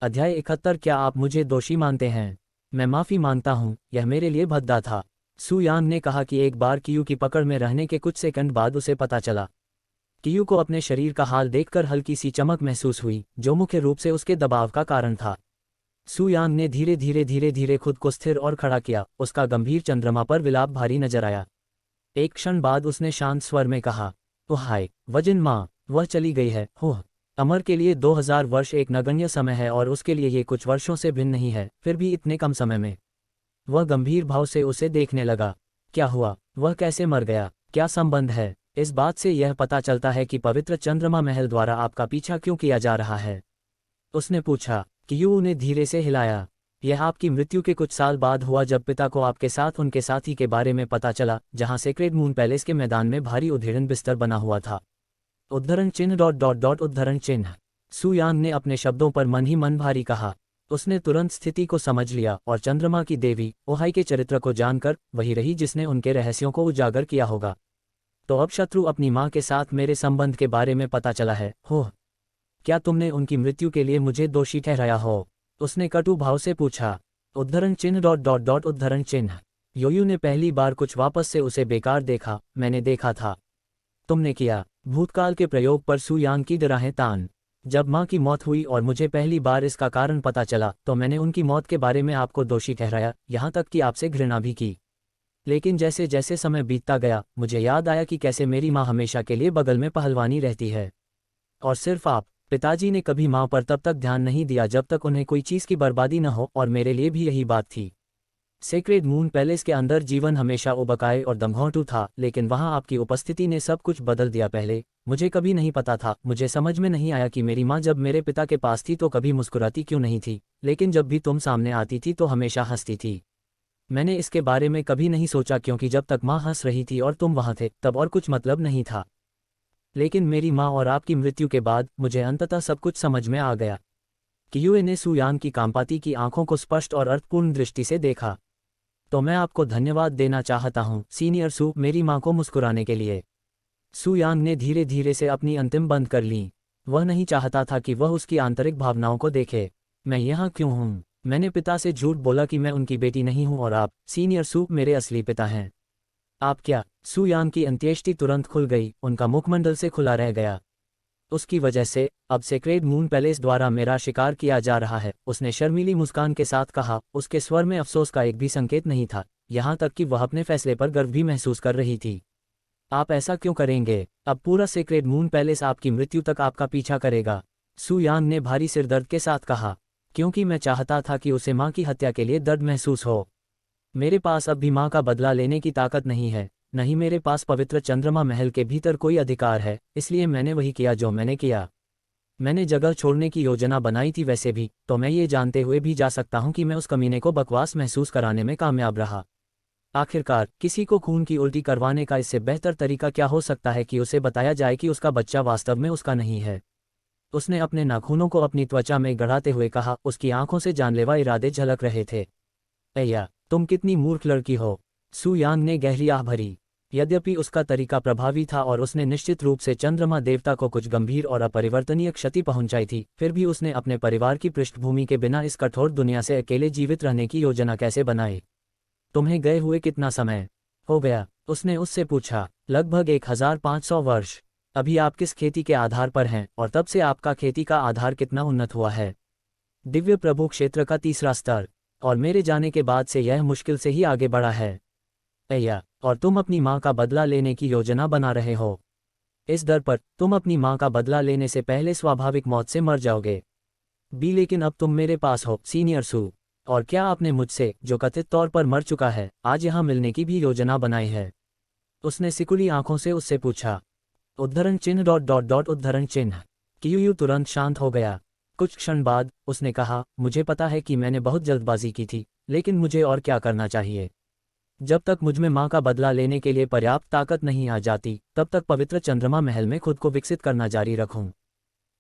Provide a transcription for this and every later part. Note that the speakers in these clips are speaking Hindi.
अध्याय 71। क्या आप मुझे दोषी मानते हैं? मैं माफ़ी मांगता हूँ, यह मेरे लिए भद्दा था। सू यान ने कहा कि एक बार कियू की पकड़ में रहने के कुछ सेकंड बाद उसे पता चला। कियू को अपने शरीर का हाल देखकर हल्की सी चमक महसूस हुई, जो मुख्य रूप से उसके दबाव का कारण था। सू यान ने धीरे धीरे खुद को स्थिर और खड़ा किया। उसका गंभीर चंद्रमा पर विलाप भारी नजर आया। एक क्षण बाद उसने शांत स्वर में कहा, ओह हाय, वजिन माँ, वह चली गई है। होह, अमर के लिए 2000 वर्ष एक नगण्य समय है और उसके लिए ये कुछ वर्षों से भिन्न नहीं है, फिर भी इतने कम समय में। वह गंभीर भाव से उसे देखने लगा। क्या हुआ? वह कैसे मर गया? क्या संबंध है? इस बात से यह पता चलता है कि पवित्र चंद्रमा महल द्वारा आपका पीछा क्यों किया जा रहा है, उसने पूछा। कियू ने धीरे से हिलाया। यह आपकी मृत्यु के कुछ साल बाद हुआ, जब पिता को आपके साथ उनके साथी के बारे में पता चला, जहां सेक्रेड मून पैलेस के मैदान में भारी उद्धरण बिस्तर बना हुआ था। उद्धरण चिन्ह ... उद्धरण चिन्ह। सू यान ने अपने शब्दों पर मन ही मन भारी कहा। उसने तुरंत स्थिति को समझ लिया और चंद्रमा की देवी ओहाई के चरित्र को जानकर वही रही जिसने उनके रहस्यों को उजागर किया होगा। तो अब शत्रु अपनी माँ के साथ मेरे संबंध के बारे में पता चला है। हो, क्या तुमने उनकी मृत्यु के लिए मुझे दोषी ठहराया हो? उसने कटु भाव से पूछा। उद्धरण चिन्ह ... उद्धरण चिन्ह। योयू ने पहली बार कुछ वापस से उसे बेकार देखा। मैंने देखा था। तुमने किया। भूतकाल के प्रयोग पर सू यान की डराहें तान। जब माँ की मौत हुई और मुझे पहली बार इसका कारण पता चला, तो मैंने उनकी मौत के बारे में आपको दोषी ठहराया, यहाँ तक कि आपसे घृणा भी की। लेकिन जैसे जैसे समय बीतता गया, मुझे याद आया कि कैसे मेरी माँ हमेशा के लिए बगल में पहलवानी रहती है। और सिर्फ आप। पिताजी ने कभी माँ पर तब तक ध्यान नहीं दिया जब तक उन्हें कोई चीज़ की बर्बादी न हो, और मेरे लिए भी यही बात थी। सेक्रेड मून पैलेस के अंदर जीवन हमेशा उबकाए और दमघोंटू था, लेकिन वहां आपकी उपस्थिति ने सब कुछ बदल दिया। पहले मुझे कभी नहीं पता था, मुझे समझ में नहीं आया कि मेरी माँ जब मेरे पिता के पास थी तो कभी मुस्कुराती क्यों नहीं थी, लेकिन जब भी तुम सामने आती थी तो हमेशा हंसती थी। मैंने इसके बारे में कभी नहीं सोचा, क्योंकि जब तक माँ हंस रही थी और तुम वहां थे, तब और कुछ मतलब नहीं था। लेकिन मेरी माँ और आपकी मृत्यु के बाद मुझे अंततः सब कुछ समझ में आ गया। कियूए ने सू यान की कांपाती की आंखों को स्पष्ट और अर्थपूर्ण दृष्टि से देखा। तो मैं आपको धन्यवाद देना चाहता हूँ सीनियर सू, मेरी माँ को मुस्कुराने के लिए। सू यान ने धीरे धीरे से अपनी अंतिम बंद कर ली। वह नहीं चाहता था कि वह उसकी आंतरिक भावनाओं को देखे। मैं यहाँ क्यों हूँ? मैंने पिता से झूठ बोला कि मैं उनकी बेटी नहीं हूँ, और आप सीनियर सू मेरे असली पिता हैं। आप क्या? सू यान की अंत्येष्टि तुरंत खुल गई, उनका मुखमंडल से खुला रह गया। उसकी वजह से अब सेक्रेड मून पैलेस द्वारा मेरा शिकार किया जा रहा है, उसने शर्मीली मुस्कान के साथ कहा। उसके स्वर में अफसोस का एक भी संकेत नहीं था, यहाँ तक कि वह अपने फैसले पर गर्व भी महसूस कर रही थी। आप ऐसा क्यों करेंगे? अब पूरा सेक्रेड मून पैलेस आपकी मृत्यु तक आपका पीछा करेगा, सू यान ने भारी सिरदर्द के साथ कहा। क्योंकि मैं चाहता था कि उसे माँ की हत्या के लिए दर्द महसूस हो। मेरे पास अब भी माँ का बदला लेने की ताकत नहीं है, नहीं मेरे पास पवित्र चंद्रमा महल के भीतर कोई अधिकार है, इसलिए मैंने वही किया जो मैंने किया। मैंने जगह छोड़ने की योजना बनाई थी वैसे भी, तो मैं ये जानते हुए भी जा सकता हूँ कि मैं उस कमीने को बकवास महसूस कराने में कामयाब रहा। आखिरकार किसी को खून की उल्टी करवाने का इससे बेहतर तरीका क्या हो सकता है कि उसे बताया जाए कि उसका बच्चा वास्तव में उसका नहीं है। उसने अपने नाखूनों को अपनी त्वचा में गड़ाते हुए कहा। उसकी आंखों से जानलेवा इरादे झलक रहे थे। अय्या, तुम कितनी मूर्ख लड़की हो, सू यान ने गहरी आह भरी। यद्यपि उसका तरीका प्रभावी था और उसने निश्चित रूप से चंद्रमा देवता को कुछ गंभीर और अपरिवर्तनीय क्षति पहुंचाई थी, फिर भी उसने अपने परिवार की पृष्ठभूमि के बिना इस कठोर दुनिया से अकेले जीवित रहने की योजना कैसे बनाई? तुम्हें गए हुए कितना समय हो गया? उसने उससे पूछा। लगभग 1500 वर्ष। अभी आप किस खेती के आधार पर हैं, और तब से आपका खेती का आधार कितना उन्नत हुआ है? दिव्य प्रभु क्षेत्र का 3रा स्तर, और मेरे जाने के बाद से यह मुश्किल से ही आगे बढ़ा है। अय्या, और तुम अपनी माँ का बदला लेने की योजना बना रहे हो। इस दर पर तुम अपनी माँ का बदला लेने से पहले स्वाभाविक मौत से मर जाओगे। लेकिन अब तुम मेरे पास हो सीनियर सू, और क्या आपने मुझसे, जो कथित तौर पर मर चुका है, आज यहाँ मिलने की भी योजना बनाई है? उसने सिकुड़ी आंखों से उससे पूछा। उद्धरण चिन्ह ... उद्धरण चिन्ह। कियू तुरंत शांत हो गया। कुछ क्षण बाद उसने कहा, मुझे पता है कि मैंने बहुत जल्दबाजी की थी, लेकिन मुझे और क्या करना चाहिए? जब तक मुझमें माँ का बदला लेने के लिए पर्याप्त ताकत नहीं आ जाती, तब तक पवित्र चंद्रमा महल में खुद को विकसित करना जारी रखूं।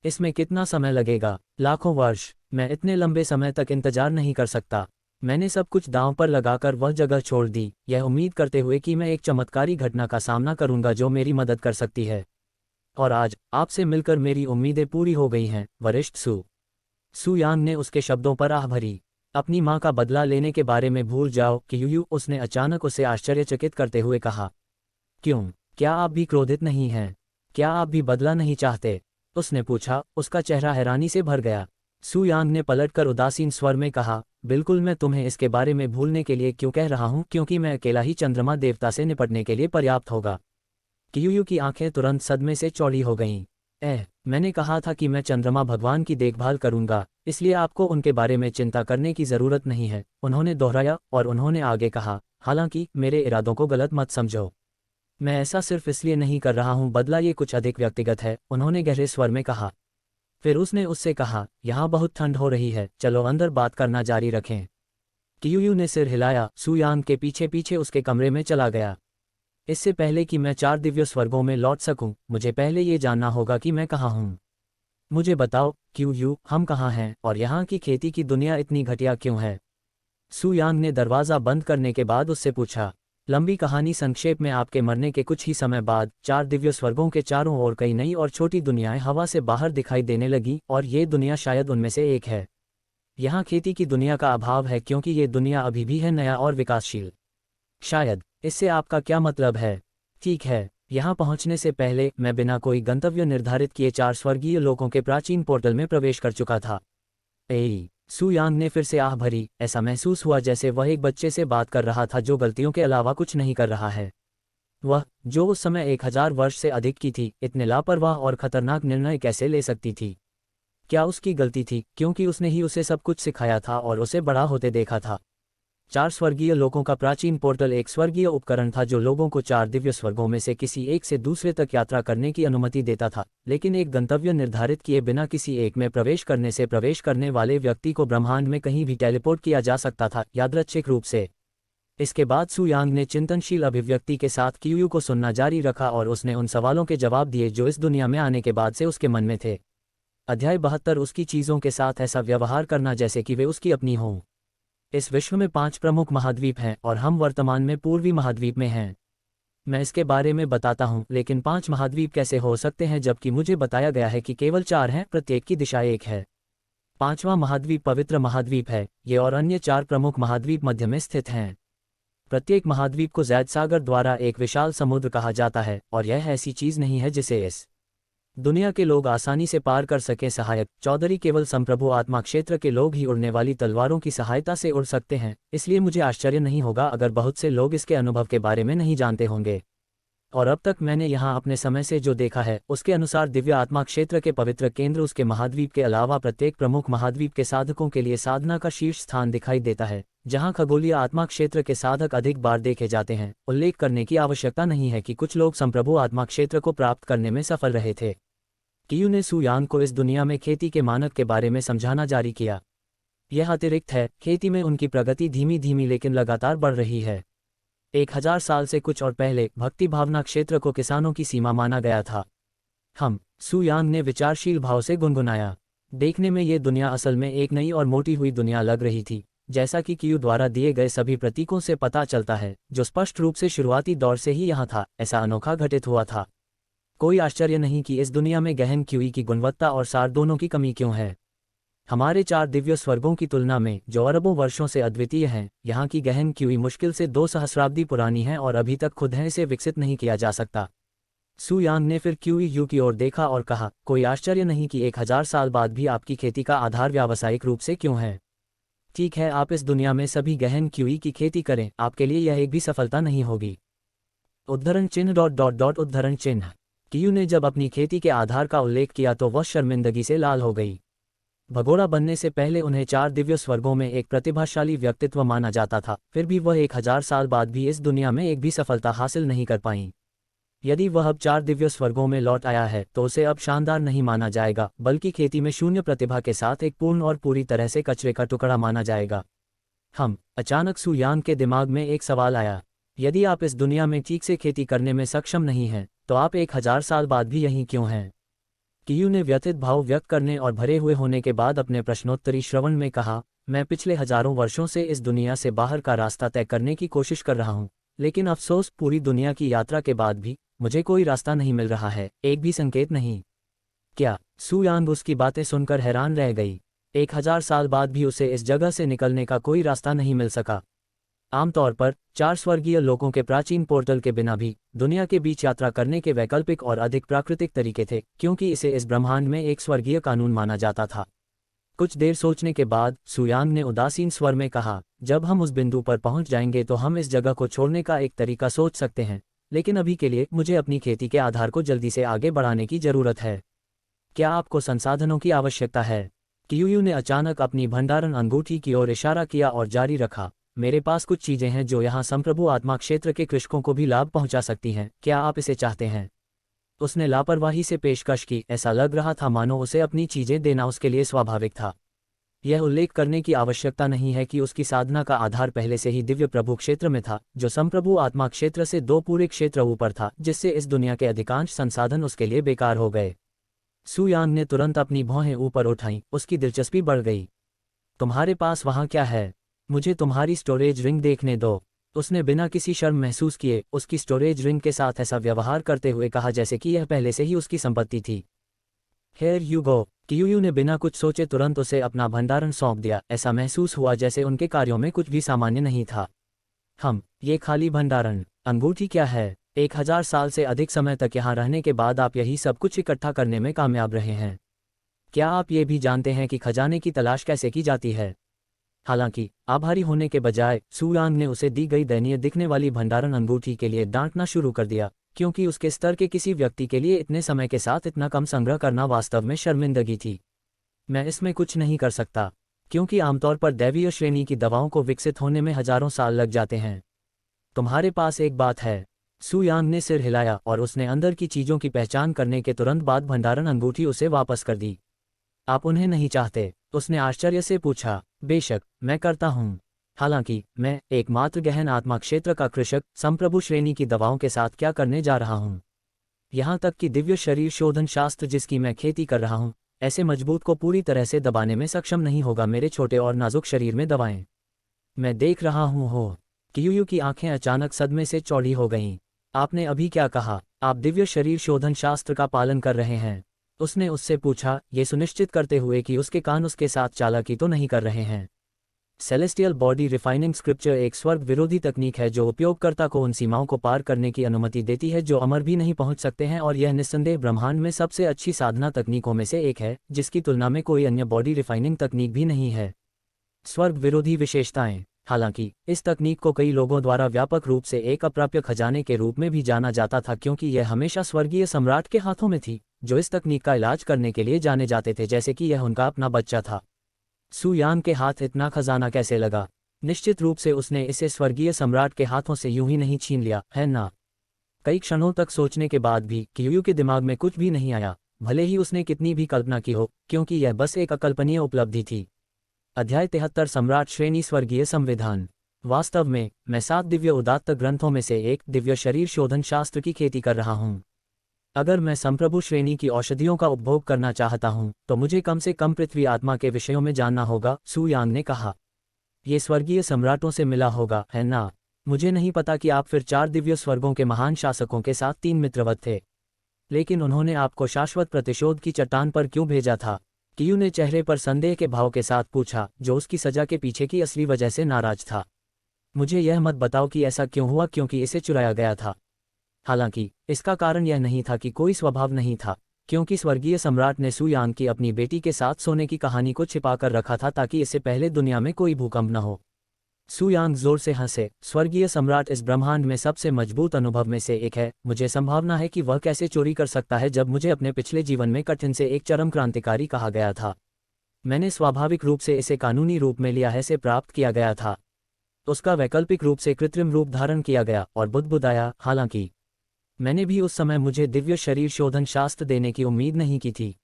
इसमें कितना समय लगेगा? लाखों वर्ष। मैं इतने लंबे समय तक इंतजार नहीं कर सकता। मैंने सब कुछ दांव पर लगाकर वह जगह छोड़ दी, यह उम्मीद करते हुए कि मैं एक चमत्कारी घटना का सामना करूंगा जो मेरी मदद कर सकती है। और आज आपसे मिलकर मेरी उम्मीदें पूरी हो गई हैं, वरिष्ठ सू। सुयान ने उसके शब्दों पर आह भरी। अपनी माँ का बदला लेने के बारे में भूल जाओ कियू, उसने अचानक उसे आश्चर्यचकित करते हुए कहा। क्यों, क्या आप भी क्रोधित नहीं हैं? क्या आप भी बदला नहीं चाहते? उसने पूछा, उसका चेहरा हैरानी से भर गया। सुयांग ने पलटकर उदासीन स्वर में कहा, बिल्कुल, मैं तुम्हें इसके बारे में भूलने के लिए क्यों कह रहा हूँ, क्योंकि मैं अकेला ही चंद्रमा देवता से निपटने के लिए पर्याप्त होगा। कियू की आंखें तुरंत सदमे से चौड़ी हो गईं। मैंने कहा था कि मैं चंद्रमा भगवान की देखभाल करूंगा, इसलिए आपको उनके बारे में चिंता करने की जरूरत नहीं है, उन्होंने दोहराया, और उन्होंने आगे कहा, हालांकि मेरे इरादों को गलत मत समझो। मैं ऐसा सिर्फ इसलिए नहीं कर रहा हूं, बदला ये कुछ अधिक व्यक्तिगत है, उन्होंने गहरे स्वर में कहा। फिर उसने उससे कहा, यहाँ बहुत ठंड हो रही है, चलो अंदर बात करना जारी रखें। कियू ने सिर हिलाया, सुयांग के पीछे पीछे उसके कमरे में चला गया। इससे पहले कि मैं 4 दिव्य स्वर्गों में लौट सकूं, मुझे पहले ये जानना होगा कि मैं कहाँ हूँ। मुझे बताओ कियू, हम कहाँ हैं, और यहाँ की खेती की दुनिया इतनी घटिया क्यों है? सुयांग ने दरवाज़ा बंद करने के बाद उससे पूछा। लंबी कहानी संक्षेप में, आपके मरने के कुछ ही समय बाद 4 दिव्य स्वर्गों के चारों ओर कई नई और छोटी दुनियाएं हवा से बाहर दिखाई देने लगी, और ये दुनिया शायद उनमें से एक है। यहाँ खेती की दुनिया का अभाव है क्योंकि ये दुनिया अभी भी है नया और विकासशील। शायद। इससे आपका क्या मतलब है? ठीक है, यहाँ पहुँचने से पहले मैं बिना कोई गंतव्य निर्धारित किए 4 स्वर्गीय लोकों के प्राचीन पोर्टल में प्रवेश कर चुका था। सुयांग ने फिर से आह भरी। ऐसा महसूस हुआ जैसे वह एक बच्चे से बात कर रहा था जो गलतियों के अलावा कुछ नहीं कर रहा है। वह, जो उस समय 1000 वर्ष से अधिक की थी, इतने लापरवाह और खतरनाक निर्णय कैसे ले सकती थी? क्या उसकी गलती थी, क्योंकि उसने ही उसे सब कुछ सिखाया था और उसे बड़ा होते देखा था? 4 स्वर्गीय लोकों का प्राचीन पोर्टल एक स्वर्गीय उपकरण था जो लोगों को 4 दिव्य स्वर्गों में से किसी एक से दूसरे तक यात्रा करने की अनुमति देता था, लेकिन एक गंतव्य निर्धारित किए बिना किसी एक में प्रवेश करने से प्रवेश करने वाले व्यक्ति को ब्रह्मांड में कहीं भी टेलीपोर्ट किया जा सकता था, यादृच्छिक रूप से। इसके बाद सुयांग ने चिंतनशील अभिव्यक्ति के साथ कियू को सुनना जारी रखा और उसने उन सवालों के जवाब दिए जो इस दुनिया में आने के बाद से उसके मन में थे। अध्याय 72, उसकी चीज़ों के साथ ऐसा व्यवहार करना जैसे कि वे उसकी अपनी हों। इस विश्व में 5 प्रमुख महाद्वीप हैं और हम वर्तमान में पूर्वी महाद्वीप में हैं। मैं इसके बारे में बताता हूं, लेकिन 5 महाद्वीप कैसे हो सकते हैं जबकि मुझे बताया गया है कि केवल 4 हैं, प्रत्येक की दिशा एक है। 5वां महाद्वीप पवित्र महाद्वीप है, ये और अन्य 4 प्रमुख महाद्वीप मध्य में स्थित हैं। प्रत्येक महाद्वीप को ज़ैद सागर द्वारा एक विशाल समुद्र कहा जाता है, और यह ऐसी चीज़ नहीं है जिसे इस दुनिया के लोग आसानी से पार कर सकें। सहायक चौधरी, केवल संप्रभु आत्मा क्षेत्र के लोग ही उड़ने वाली तलवारों की सहायता से उड़ सकते हैं, इसलिए मुझे आश्चर्य नहीं होगा अगर बहुत से लोग इसके अनुभव के बारे में नहीं जानते होंगे। और अब तक मैंने यहाँ अपने समय से जो देखा है उसके अनुसार दिव्य आत्मा क्षेत्र के पवित्र केंद्र उसके महाद्वीप के अलावा प्रत्येक प्रमुख महाद्वीप के साधकों के लिए साधना का शीर्ष स्थान दिखाई देता है, जहाँ खगोलीय आत्मा क्षेत्र के साधक अधिक बार देखे जाते हैं। उल्लेख करने की आवश्यकता नहीं है कि कुछ लोग संप्रभु आत्मा क्षेत्र को प्राप्त करने में सफल रहे थे। कियू ने सुयांग को इस दुनिया में खेती के मानक के बारे में समझाना जारी किया। यह अतिरिक्त है, खेती में उनकी प्रगति धीमी धीमी लेकिन लगातार बढ़ रही है। 1000 साल से कुछ और पहले भक्ति भावना क्षेत्र को किसानों की सीमा माना गया था। सुयांग ने विचारशील भाव से गुनगुनाया। देखने में ये दुनिया असल में एक नई और मोटी हुई दुनिया लग रही थी, जैसा कि कियू द्वारा दिए गए सभी प्रतीकों से पता चलता है, जो स्पष्ट रूप से शुरुआती दौर से ही यहाँ था। ऐसा अनोखा घटित हुआ था। कोई आश्चर्य नहीं कि इस दुनिया में गहन क्यूई की गुणवत्ता और सार दोनों की कमी क्यों है। हमारे 4 दिव्य स्वर्गों की तुलना में, जो अरबों वर्षों से अद्वितीय हैं, यहाँ की गहन क्यूई मुश्किल से 2 सहस्राब्दी पुरानी है और अभी तक खुद है इसे विकसित नहीं किया जा सकता। सुयांग ने फिर क्यूई की ओर देखा और कहा, कोई आश्चर्य नहीं कि 1000 साल बाद भी आपकी खेती का आधार व्यावसायिक रूप से क्यों है। ठीक है, आप इस दुनिया में सभी गहन क्यूई की खेती करें, आपके लिए यह एक भी सफलता नहीं होगी। उद्धरण चिन्ह उद्धरण चिन्ह। कियू ने जब अपनी खेती के आधार का उल्लेख किया तो वह शर्मिंदगी से लाल हो गई। भगोड़ा बनने से पहले उन्हें 4 दिव्य स्वर्गों में एक प्रतिभाशाली व्यक्तित्व माना जाता था, फिर भी वह 1000 साल बाद भी इस दुनिया में एक भी सफलता हासिल नहीं कर पाईं। यदि वह अब 4 दिव्य स्वर्गों में लौट आया है तो उसे अब शानदार नहीं माना जाएगा, बल्कि खेती में शून्य प्रतिभा के साथ एक पूर्ण और पूरी तरह से कचरे का टुकड़ा माना जाएगा। अचानक सुयांग के दिमाग में एक सवाल आया। यदि आप इस दुनिया में ठीक से खेती करने में सक्षम नहीं हैं, तो आप 1000 साल बाद भी यहीं क्यों हैं? कियू ने व्यथित भाव व्यक्त करने और भरे हुए होने के बाद अपने प्रश्नोत्तरी श्रवण में कहा, मैं पिछले हजारों वर्षों से इस दुनिया से बाहर का रास्ता तय करने की कोशिश कर रहा हूँ, लेकिन अफसोस पूरी दुनिया की यात्रा के बाद भी मुझे कोई रास्ता नहीं मिल रहा है, एक भी संकेत नहीं। क्या? सुयांग उसकी बातें सुनकर हैरान रह गई। 1000 साल बाद भी उसे इस जगह से निकलने का कोई रास्ता नहीं मिल सका। आमतौर पर 4 स्वर्गीय लोकों के प्राचीन पोर्टल के बिना भी दुनिया के बीच यात्रा करने के वैकल्पिक और अधिक प्राकृतिक तरीके थे, क्योंकि इसे इस ब्रह्मांड में एक स्वर्गीय कानून माना जाता था। कुछ देर सोचने के बाद सुयांग ने उदासीन स्वर में कहा, जब हम उस बिंदु पर पहुंच जाएंगे तो हम इस जगह को छोड़ने का एक तरीका सोच सकते हैं, लेकिन अभी के लिए मुझे अपनी खेती के आधार को जल्दी से आगे बढ़ाने की जरूरत है। क्या आपको संसाधनों की आवश्यकता है? कियूयू ने अचानक अपनी भंडारण अंगूठी की ओर इशारा किया और जारी रखा, मेरे पास कुछ चीजें हैं जो यहाँ संप्रभु आत्मा क्षेत्र के कृषकों को भी लाभ पहुंचा सकती हैं, क्या आप इसे चाहते हैं? उसने लापरवाही से पेशकश की, ऐसा लग रहा था मानो उसे अपनी चीजें देना उसके लिए स्वाभाविक था। यह उल्लेख करने की आवश्यकता नहीं है कि उसकी साधना का आधार पहले से ही दिव्य प्रभु क्षेत्र में था, जो संप्रभु आत्मा क्षेत्र से 2 पूरे क्षेत्र ऊपर था, जिससे इस दुनिया के अधिकांश संसाधन उसके लिए बेकार हो गए। सुयांग ने तुरंत अपनी भौहें ऊपर उठाईं, उसकी दिलचस्पी बढ़ गई। तुम्हारे पास वहाँ क्या है? मुझे तुम्हारी स्टोरेज रिंग देखने दो। उसने बिना किसी शर्म महसूस किए उसकी स्टोरेज रिंग के साथ ऐसा व्यवहार करते हुए कहा जैसे कि यह पहले से ही उसकी संपत्ति थी। Hair you go. कियूयू ने बिना कुछ सोचे तुरंत उसे अपना भंडारण सौंप दिया। ऐसा महसूस हुआ जैसे उनके कार्यों में कुछ भी सामान्य नहीं था। ये खाली भंडारण अंगूठी क्या है? 1000 साल से अधिक समय तक यहाँ रहने के बाद आप यही सब कुछ इकट्ठा करने में कामयाब रहे हैं। क्या आप ये भी जानते हैं कि खजाने की तलाश कैसे की जाती है? हालांकि आभारी होने के बजाय सुयांग ने उसे दी गई दयनीय दिखने वाली भंडारण अंगूठी के लिए डांटना शुरू कर दिया, क्योंकि उसके स्तर के किसी व्यक्ति के लिए इतने समय के साथ इतना कम संग्रह करना वास्तव में शर्मिंदगी थी। मैं इसमें कुछ नहीं कर सकता, क्योंकि आमतौर पर दैवीय श्रेणी की दवाओं को विकसित होने में हजारों साल लग जाते हैं। तुम्हारे पास एक बात है। सुयांग ने सिर हिलाया और उसने अंदर की चीजों की पहचान करने के तुरंत बाद भंडारण अंगूठी उसे वापस कर दी। आप उन्हें नहीं चाहते? उसने आश्चर्य से पूछा। बेशक मैं करता हूँ। हालांकि मैं एकमात्र गहन आत्मा क्षेत्र का कृषक संप्रभु श्रेणी की दवाओं के साथ क्या करने जा रहा हूँ? यहाँ तक कि दिव्य शरीर शोधन शास्त्र जिसकी मैं खेती कर रहा हूँ, ऐसे मजबूत को पूरी तरह से दबाने में सक्षम नहीं होगा मेरे छोटे और नाजुक शरीर में दवाएं। मैं देख रहा हूँ हो। कियूयू की आंखें अचानक सदमे से चौड़ी हो गईं। आपने अभी क्या कहा? आप दिव्य शरीर शोधन शास्त्र का पालन कर रहे हैं? उसने उससे पूछा, ये सुनिश्चित करते हुए कि उसके कान उसके साथ चालाकी तो नहीं कर रहे हैं। सेलेस्टियल बॉडी रिफाइनिंग स्क्रिप्चर एक स्वर्ग विरोधी तकनीक है जो उपयोगकर्ता को उन सीमाओं को पार करने की अनुमति देती है जो अमर भी नहीं पहुंच सकते हैं, और यह निस्संदेह ब्रह्मांड में सबसे अच्छी साधना तकनीकों में से एक है, जिसकी तुलना में कोई अन्य बॉडी रिफाइनिंग तकनीक भी नहीं है। स्वर्ग विरोधी विशेषताएं। हालांकि इस तकनीक को कई लोगों द्वारा व्यापक रूप से एक अप्राप्य खजाने के रूप में भी जाना जाता था, क्योंकि यह हमेशा स्वर्गीय सम्राट के हाथों में थी, जो इस तकनीक का इलाज करने के लिए जाने जाते थे जैसे कि यह उनका अपना बच्चा था। सुयांग के हाथ इतना खजाना कैसे लगा? निश्चित रूप से उसने इसे स्वर्गीय सम्राट के हाथों से यूं ही नहीं छीन लिया, है ना? कई क्षणों तक सोचने के बाद भी कियूयू के दिमाग में कुछ भी नहीं आया, भले ही उसने कितनी भी कल्पना की हो, क्योंकि यह बस एक अकल्पनीय उपलब्धि थी। अध्याय 73 सम्राट श्रेणी स्वर्गीय संविधान। वास्तव में मैं 7 दिव्य उदात्त ग्रंथों में से एक दिव्य शरीर शोधन शास्त्र की खेती कर रहा हूँ। अगर मैं संप्रभु श्रेणी की औषधियों का उपभोग करना चाहता हूँ तो मुझे कम से कम पृथ्वी आत्मा के विषयों में जानना होगा, सुयांग ने कहा। ये स्वर्गीय सम्राटों से मिला होगा, है ना? मुझे नहीं पता कि आप फिर 4 दिव्य स्वर्गों के महान शासकों के साथ 3 मित्रवत थे, लेकिन उन्होंने आपको शाश्वत प्रतिशोध की चट्टान पर क्यों भेजा था? कियू ने चेहरे पर संदेह के भाव के साथ पूछा, जो उसकी सजा के पीछे की असली वजह से नाराज था। मुझे यह मत बताओ कि ऐसा क्यों हुआ, क्योंकि इसे चुराया गया था। हालांकि इसका कारण यह नहीं था कि कोई स्वभाव नहीं था, क्योंकि स्वर्गीय सम्राट ने सुयांग की अपनी बेटी के साथ सोने की कहानी को छिपा कर रखा था ताकि इससे पहले दुनिया में कोई भूकंप न हो। सुयांग जोर से हंसे। स्वर्गीय सम्राट इस ब्रह्मांड में सबसे मजबूत अनुभव में से एक है। मुझे संभावना है कि वह कैसे चोरी कर सकता है जब मुझे अपने पिछले जीवन में कठिन से एक चरम क्रांतिकारी कहा गया था। मैंने स्वाभाविक रूप से इसे कानूनी रूप में लिया है, से प्राप्त किया गया था। उसका वैकल्पिक रूप से कृत्रिम रूप धारण किया गया और बुदबुदाया। हालांकि मैंने भी उस समय मुझे दिव्य शरीर शोधन शास्त्र देने की उम्मीद नहीं की थी।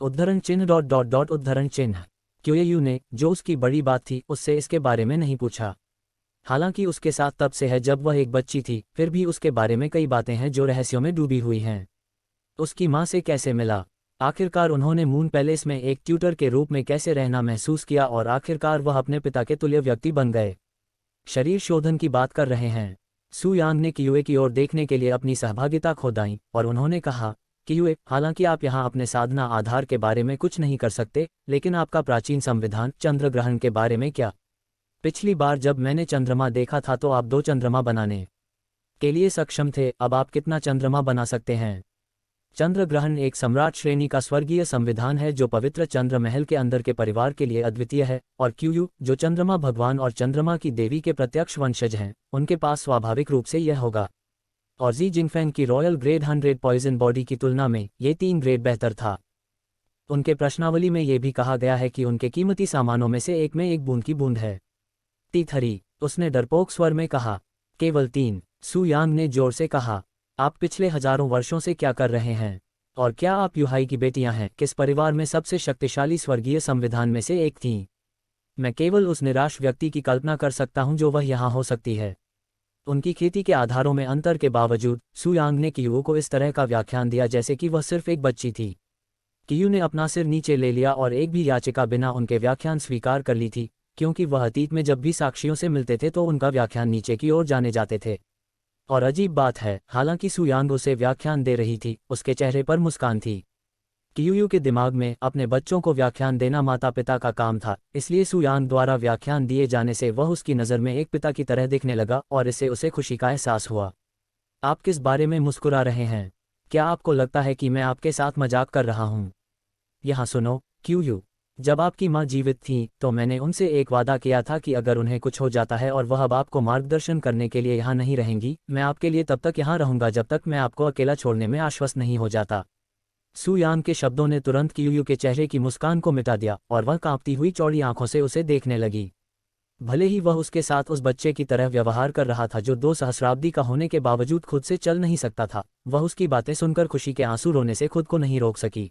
उद्धरण चिन्ह ... उद्धरण चिन्ह। कियूयू ने, जो उसकी बड़ी बात थी, उससे इसके बारे में नहीं पूछा। हालांकि उसके साथ तब से है जब वह एक बच्ची थी, फिर भी उसके बारे में कई बातें हैं जो रहस्यों में डूबी हुई हैं। उसकी माँ से कैसे मिला? आखिरकार उन्होंने मून पैलेस में एक ट्यूटर के रूप में कैसे रहना महसूस किया, और आखिरकार वह अपने पिता के तुल्य व्यक्ति बन गए। शरीर शोधन की बात कर रहे हैं। सुयांग ने कियूए की ओर देखने के लिए अपनी सहभागिता खो दाई और उन्होंने कहा, क्यूए, हालांकि आप यहाँ अपने साधना आधार के बारे में कुछ नहीं कर सकते, लेकिन आपका प्राचीन संविधान चंद्र ग्रहण के बारे में क्या? पिछली बार जब मैंने चंद्रमा देखा था तो आप 2 चंद्रमा बनाने के लिए सक्षम थे, अब आप कितना चंद्रमा बना सकते हैं? चंद्र ग्रहण एक सम्राट श्रेणी का स्वर्गीय संविधान है जो पवित्र चंद्र महल के अंदर के परिवार के लिए अद्वितीय है, और क्यूयू, जो चंद्रमा भगवान और चंद्रमा की देवी के प्रत्यक्ष वंशज हैं, उनके पास स्वाभाविक रूप से यह होगा। और जी जिंगफेंग की रॉयल ग्रेड 100 पॉइजन बॉडी की तुलना में ये 3 ग्रेड बेहतर था। उनके प्रश्नावली में ये भी कहा गया है कि उनके कीमती सामानों में से एक में एक बूंद की बूंद है। तीथरी, उसने डरपोक स्वर में कहा। केवल 3, सू यांग ने जोर से कहा। आप पिछले हजारों वर्षों से क्या कर रहे हैं? और क्या आप युहाई की बेटियां हैं? किस परिवार में सबसे शक्तिशाली स्वर्गीय संविधान में से एक थीं? मैं केवल उस निराश व्यक्ति की कल्पना कर सकता हूं जो वह यहां हो सकती है। उनकी खेती के आधारों में अंतर के बावजूद सू यांग ने कियू को इस तरह का व्याख्यान दिया जैसे कि वह सिर्फ एक बच्ची थी। कियू ने अपना सिर नीचे ले लिया और एक भी याचिका बिना उनके व्याख्यान स्वीकार कर ली थी, क्योंकि वह अतीत में जब भी साक्षियों से मिलते थे तो उनका व्याख्यान नीचे की ओर जाने जाते थे। और अजीब बात है, हालांकि सू यांग उसे व्याख्यान दे रही थी, उसके चेहरे पर मुस्कान थी। कियू के दिमाग में अपने बच्चों को व्याख्यान देना माता पिता का काम था, इसलिए सू यांग द्वारा व्याख्यान दिए जाने से वह उसकी नज़र में एक पिता की तरह दिखने लगा और इससे उसे खुशी का एहसास हुआ। आप किस बारे में मुस्कुरा रहे हैं? क्या आपको लगता है कि मैं आपके साथ मजाक कर रहा हूँ? यहाँ सुनो, क्यू, जब आपकी माँ जीवित थीं तो मैंने उनसे एक वादा किया था कि अगर उन्हें कुछ हो जाता है और वह अब आपको मार्गदर्शन करने के लिए यहाँ नहीं रहेंगी, मैं आपके लिए तब तक यहाँ रहूँगा जब तक मैं आपको अकेला छोड़ने में आश्वस्त नहीं हो जाता। सू यांग के शब्दों ने तुरंत क्यू के चेहरे की मुस्कान को मिटा दिया और वह कांपती हुई चौड़ी आंखों से उसे देखने लगी। भले ही वह उसके साथ उस बच्चे की तरह व्यवहार कर रहा था जो 2 सहस्राब्दी का होने के बावजूद खुद से चल नहीं सकता था, वह उसकी बातें सुनकर खुशी के आंसू रोने से खुद को नहीं रोक सकी।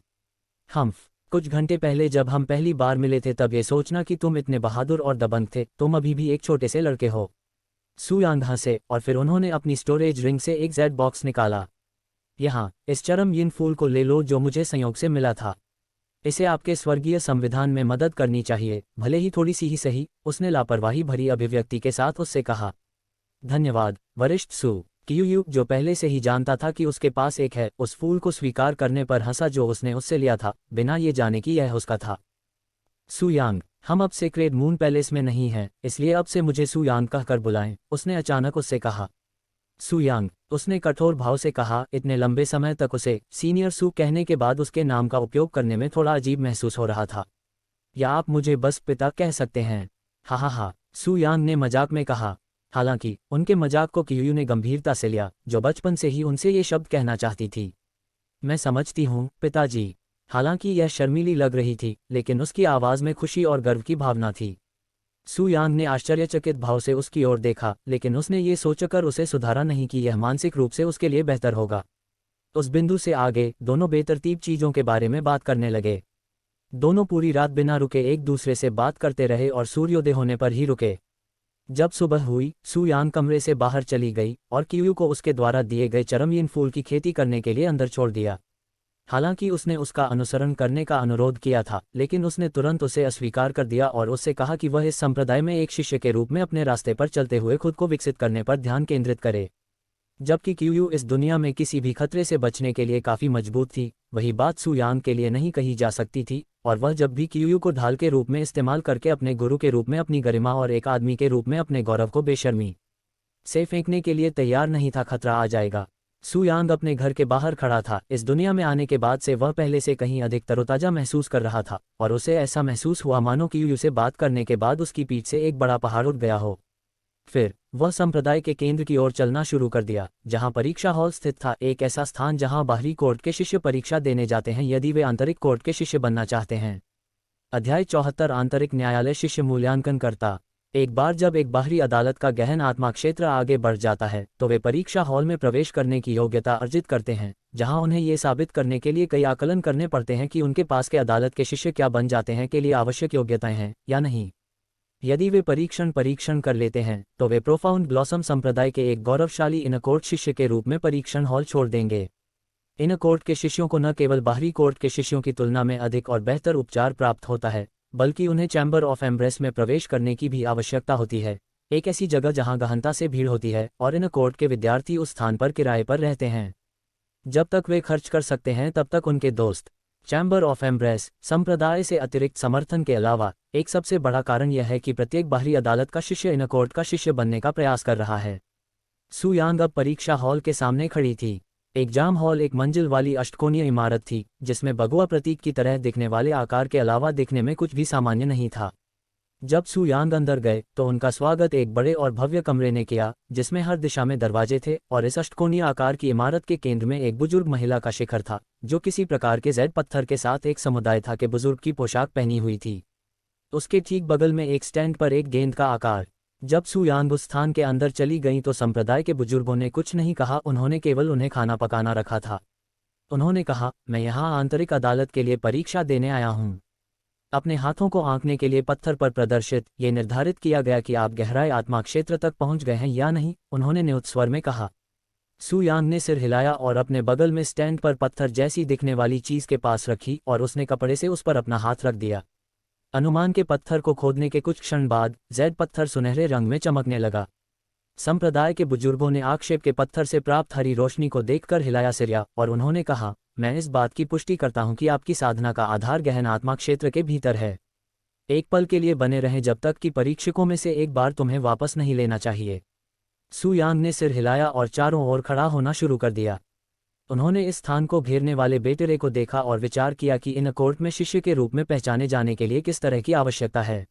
कुछ घंटे पहले जब हम पहली बार मिले थे तब ये सोचना कि तुम इतने बहादुर और दबंग थे, तुम अभी भी एक छोटे से लड़के हो। सू यांग हंसे और फिर उन्होंने अपनी स्टोरेज रिंग से एक जेड बॉक्स निकाला। यहाँ, इस चरम यिन फूल को ले लो जो मुझे संयोग से मिला था। इसे आपके स्वर्गीय संविधान में मदद करनी चाहिए, भले ही थोड़ी सी ही सही, उसने लापरवाही भरी अभिव्यक्ति के साथ उससे कहा। धन्यवाद, वरिष्ठ सू। क्यू, जो पहले से ही जानता था कि उसके पास एक है, उस फूल को स्वीकार करने पर हंसा जो उसने उससे लिया था, बिना ये जाने कि यह उसका था। सू यांग, हम अब सेक्रेड मून पैलेस में नहीं हैं, इसलिए अब से मुझे सू यांग कहकर बुलाएं, उसने अचानक उससे कहा। सू यांग, उसने कठोर भाव से कहा। इतने लंबे समय तक उसे सीनियर सू कहने के बाद उसके नाम का उपयोग करने में थोड़ा अजीब महसूस हो रहा था। या आप मुझे बस पिता कह सकते हैं? हा, सू यांग ने मजाक में कहा। हालांकि उनके मजाक को क्यू ने गंभीरता से लिया, जो बचपन से ही उनसे ये शब्द कहना चाहती थी। मैं समझती हूँ पिताजी। हालांकि यह शर्मीली लग रही थी, लेकिन उसकी आवाज़ में खुशी और गर्व की भावना थी। सू यांग ने आश्चर्यचकित भाव से उसकी ओर देखा, लेकिन उसने ये सोचकर उसे सुधारा नहीं कि यह मानसिक रूप से उसके लिए बेहतर होगा। उस बिंदु से आगे दोनों बेतरतीब चीज़ों के बारे में बात करने लगे। दोनों पूरी रात बिना रुके एक दूसरे से बात करते रहे और सूर्योदय होने पर ही रुके। जब सुबह हुई, सू यांग कमरे से बाहर चली गई और क्यू को उसके द्वारा दिए गए चरमयिन फूल की खेती करने के लिए अंदर छोड़ दिया। हालांकि उसने उसका अनुसरण करने का अनुरोध किया था, लेकिन उसने तुरंत उसे अस्वीकार कर दिया और उससे कहा कि वह इस संप्रदाय में एक शिष्य के रूप में अपने रास्ते पर चलते हुए खुद को विकसित करने पर ध्यान केंद्रित करे। जबकि क्यू इस दुनिया में किसी भी खतरे से बचने के लिए काफ़ी मजबूत थी, वही बात सू यांग के लिए नहीं कही जा सकती थी, और वह जब भी क्यू को ढाल के रूप में इस्तेमाल करके अपने गुरु के रूप में अपनी गरिमा और एक आदमी के रूप में अपने गौरव को बेशर्मी से फेंकने के लिए तैयार नहीं था, खतरा आ जाएगा। सू यांग अपने घर के बाहर खड़ा था। इस दुनिया में आने के बाद से वह पहले से कहीं अधिक तरोताजा महसूस कर रहा था, और उसे ऐसा महसूस हुआ मानो क्यू से बात करने के बाद उसकी पीठ से एक बड़ा पहाड़ उठ गया हो। फिर वह संप्रदाय के केंद्र की ओर चलना शुरू कर दिया, जहां परीक्षा हॉल स्थित था, एक ऐसा स्थान जहां बाहरी कोर्ट के शिष्य परीक्षा देने जाते हैं यदि वे आंतरिक कोर्ट के शिष्य बनना चाहते हैं। अध्याय 74 आंतरिक न्यायालय शिष्य मूल्यांकन करता। एक बार जब एक बाहरी अदालत का गहन आत्मा क्षेत्र आगे बढ़ जाता है तो वे परीक्षा हॉल में प्रवेश करने की योग्यता अर्जित करते हैं, जहां उन्हें ये साबित करने के लिए कई आकलन करने पड़ते हैं कि उनके पास के अदालत के शिष्य क्या बन जाते हैं के लिए आवश्यक योग्यताएं हैं या नहीं। यदि वे परीक्षण कर लेते हैं तो वे प्रोफाउंड ब्लॉसम संप्रदाय के एक गौरवशाली इनकोर्ट शिष्य के रूप में परीक्षण हॉल छोड़ देंगे। इनकोर्ट के शिष्यों को न केवल बाहरी कोर्ट के शिष्यों की तुलना में अधिक और बेहतर उपचार प्राप्त होता है, बल्कि उन्हें चैम्बर ऑफ एम्ब्रेस में प्रवेश करने की भी आवश्यकता होती है, एक ऐसी जगह जहां गहनता से भीड़ होती है और इनकोर्ट के विद्यार्थी उस स्थान पर किराए पर रहते हैं। जब तक वे खर्च कर सकते हैं तब तक उनके दोस्त। चैम्बर ऑफ एम्ब्रेस संप्रदाय से अतिरिक्त समर्थन के अलावा एक सबसे बड़ा कारण यह है कि प्रत्येक बाहरी अदालत का शिष्य इन कोर्ट का शिष्य बनने का प्रयास कर रहा है। सू यांग अब परीक्षा हॉल के सामने खड़ी थी। एग्जाम हॉल एक मंजिल वाली अष्टकोणीय इमारत थी जिसमें भगवा प्रतीक की तरह दिखने वाले आकार के अलावा दिखने में कुछ भी सामान्य नहीं था। जब सू यांग अंदर गए तो उनका स्वागत एक बड़े और भव्य कमरे ने किया जिसमें हर दिशा में दरवाजे थे और इस अष्टकोणीय आकार की इमारत के केंद्र में एक बुजुर्ग महिला का शिखर था जो किसी प्रकार के जेड पत्थर के साथ एक समुदाय था के बुजुर्ग की पोशाक पहनी हुई थी। उसके ठीक बगल में एक स्टैंड पर एक गेंद का आकार। जब सू यांग उस स्थान के अंदर चली गईं तो संप्रदाय के बुजुर्गों ने कुछ नहीं कहा, उन्होंने केवल उन्हें खाना पकाना रखा था। उन्होंने कहा, मैं यहाँ आंतरिक अदालत के लिए परीक्षा देने आया हूँ। अपने हाथों को आंकने के लिए पत्थर पर प्रदर्शित ये निर्धारित किया गया कि आप गहराई आत्मा क्षेत्र तक पहुंच गए हैं या नहीं, उन्होंने न्यूत स्वर में कहा। सू यांग ने सिर हिलाया और अपने बगल में स्टैंड पर पत्थर जैसी दिखने वाली चीज के पास रखी और उसने कपड़े से उस पर अपना हाथ रख दिया। अनुमान के पत्थर को खोदने के कुछ क्षण बाद जेड पत्थर सुनहरे रंग में चमकने लगा। संप्रदाय के बुजुर्गों ने आक्षेप के पत्थर से प्राप्त हरी रोशनी को देखकर हिलाया सिर और उन्होंने कहा, मैं इस बात की पुष्टि करता हूं कि आपकी साधना का आधार गहन आत्मा क्षेत्र के भीतर है। एक पल के लिए बने रहें जब तक कि परीक्षकों में से एक बार तुम्हें वापस नहीं लेना चाहिए। सू यांग ने सिर हिलाया और चारों ओर खड़ा होना शुरू कर दिया। उन्होंने इस स्थान को घेरने वाले बेटेरे को देखा और विचार किया कि इन कोर्ट में शिष्य के रूप में पहचाने जाने के लिए किस तरह की आवश्यकता है।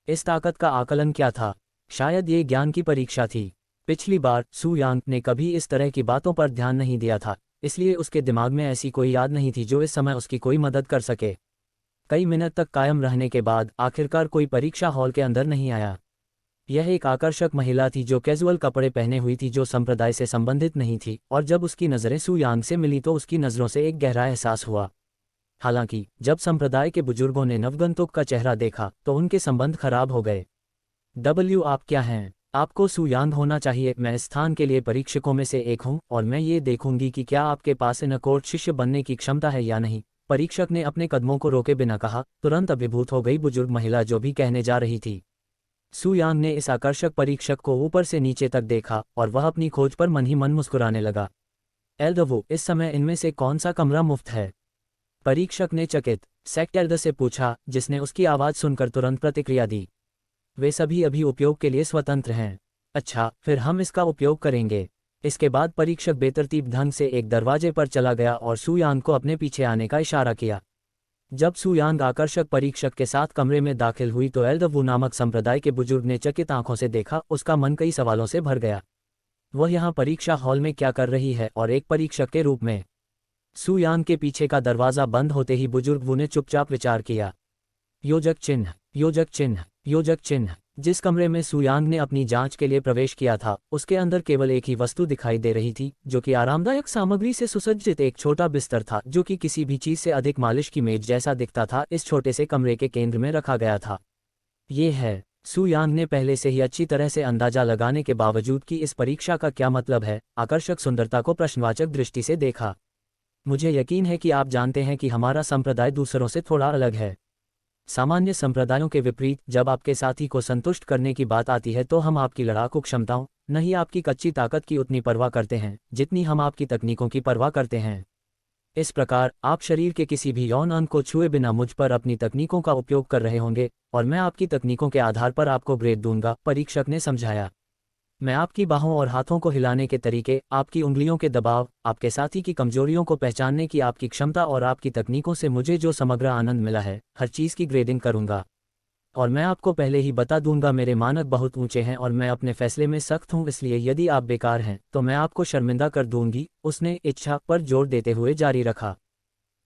इस ताकत का आकलन क्या था? शायद ये ज्ञान की परीक्षा थी। पिछली बार सू यांग ने कभी इस तरह की बातों पर ध्यान नहीं दिया था, इसलिए उसके दिमाग में ऐसी कोई याद नहीं थी जो इस समय उसकी कोई मदद कर सके। कई मिनट तक कायम रहने के बाद आखिरकार कोई परीक्षा हॉल के अंदर नहीं आया। यह एक आकर्षक महिला थी जो कैजुअल कपड़े पहने हुई थी, जो संप्रदाय से संबंधित नहीं थी, और जब उसकी नज़रें सू यांग से मिली तो उसकी नज़रों से एक गहरा एहसास हुआ। हालांकि जब संप्रदाय के बुजुर्गों ने नवगंतुक का चेहरा देखा तो उनके संबंध खराब हो गए। आप क्या हैं? आपको सू यांग होना चाहिए। मैं इस स्थान के लिए परीक्षकों में से एक हूं और मैं ये देखूंगी कि क्या आपके पास इन कोर्ट शिष्य बनने की क्षमता है या नहीं। परीक्षक ने अपने कदमों को रोके बिना कहा। तुरंत अभिभूत हो गई बुजुर्ग महिला जो भी कहने जा रही थी। सू यांग ने इस आकर्षक परीक्षक को ऊपर से नीचे तक देखा और वह अपनी खोज पर मन ही मन मुस्कुराने लगा। एल्डवो, इस समय इनमें से कौन सा कमरा मुफ्त है? परीक्षक ने चकित सेक्टेल्ड से पूछा, जिसने उसकी आवाज़ सुनकर तुरंत प्रतिक्रिया दी। वे सभी अभी उपयोग के लिए स्वतंत्र हैं। अच्छा, फिर हम इसका उपयोग करेंगे। इसके बाद परीक्षक बेतरतीब ढंग से एक दरवाजे पर चला गया और सू यांग को अपने पीछे आने का इशारा किया। जब सू यांग आकर्षक परीक्षक के साथ कमरे में दाखिल हुई तो एल्डवू नामक संप्रदाय के बुजुर्ग ने चकित आंखों से देखा। उसका मन कई सवालों से भर गया। वह यहाँ परीक्षा हॉल में क्या कर रही है और एक परीक्षक के रूप में? सू यांग के पीछे का दरवाज़ा बंद होते ही बुजुर्ग वू ने चुपचाप विचार किया। योजक चिन्ह, योजक चिन्ह, योजक चिन्ह। जिस कमरे में सू यांग ने अपनी जांच के लिए प्रवेश किया था उसके अंदर केवल एक ही वस्तु दिखाई दे रही थी, जो कि आरामदायक सामग्री से सुसज्जित एक छोटा बिस्तर था जो कि किसी भी चीज से अधिक मालिश की मेज जैसा दिखता था। इस छोटे से कमरे के केंद्र में रखा गया था। ये है। सू यांग ने पहले से ही अच्छी तरह से अंदाजा लगाने के बावजूद कि इस परीक्षा का क्या मतलब है, आकर्षक सुंदरता को प्रश्नवाचक दृष्टि से देखा। मुझे यकीन है कि आप जानते हैं कि हमारा संप्रदाय दूसरों से थोड़ा अलग है। सामान्य संप्रदायों के विपरीत, जब आपके साथी को संतुष्ट करने की बात आती है तो हम आपकी लड़ाकू क्षमताओं, नहीं आपकी कच्ची ताकत की उतनी परवाह करते हैं जितनी हम आपकी तकनीकों की परवाह करते हैं। इस प्रकार आप शरीर के किसी भी यौन अंग को छुए बिना मुझ पर अपनी तकनीकों का उपयोग कर रहे होंगे और मैं आपकी तकनीकों के आधार पर आपको ग्रेड दूंगा, परीक्षक ने समझाया। मैं आपकी बाहों और हाथों को हिलाने के तरीके, आपकी उंगलियों के दबाव, आपके साथी की कमजोरियों को पहचानने की आपकी क्षमता और आपकी तकनीकों से मुझे जो समग्र आनंद मिला है, हर चीज़ की ग्रेडिंग करूंगा। और मैं आपको पहले ही बता दूंगा, मेरे मानक बहुत ऊंचे हैं और मैं अपने फैसले में सख्त हूं, इसलिए यदि आप बेकार हैं तो मैं आपको शर्मिंदा कर दूंगी, उसने इच्छा पर जोर देते हुए जारी रखा।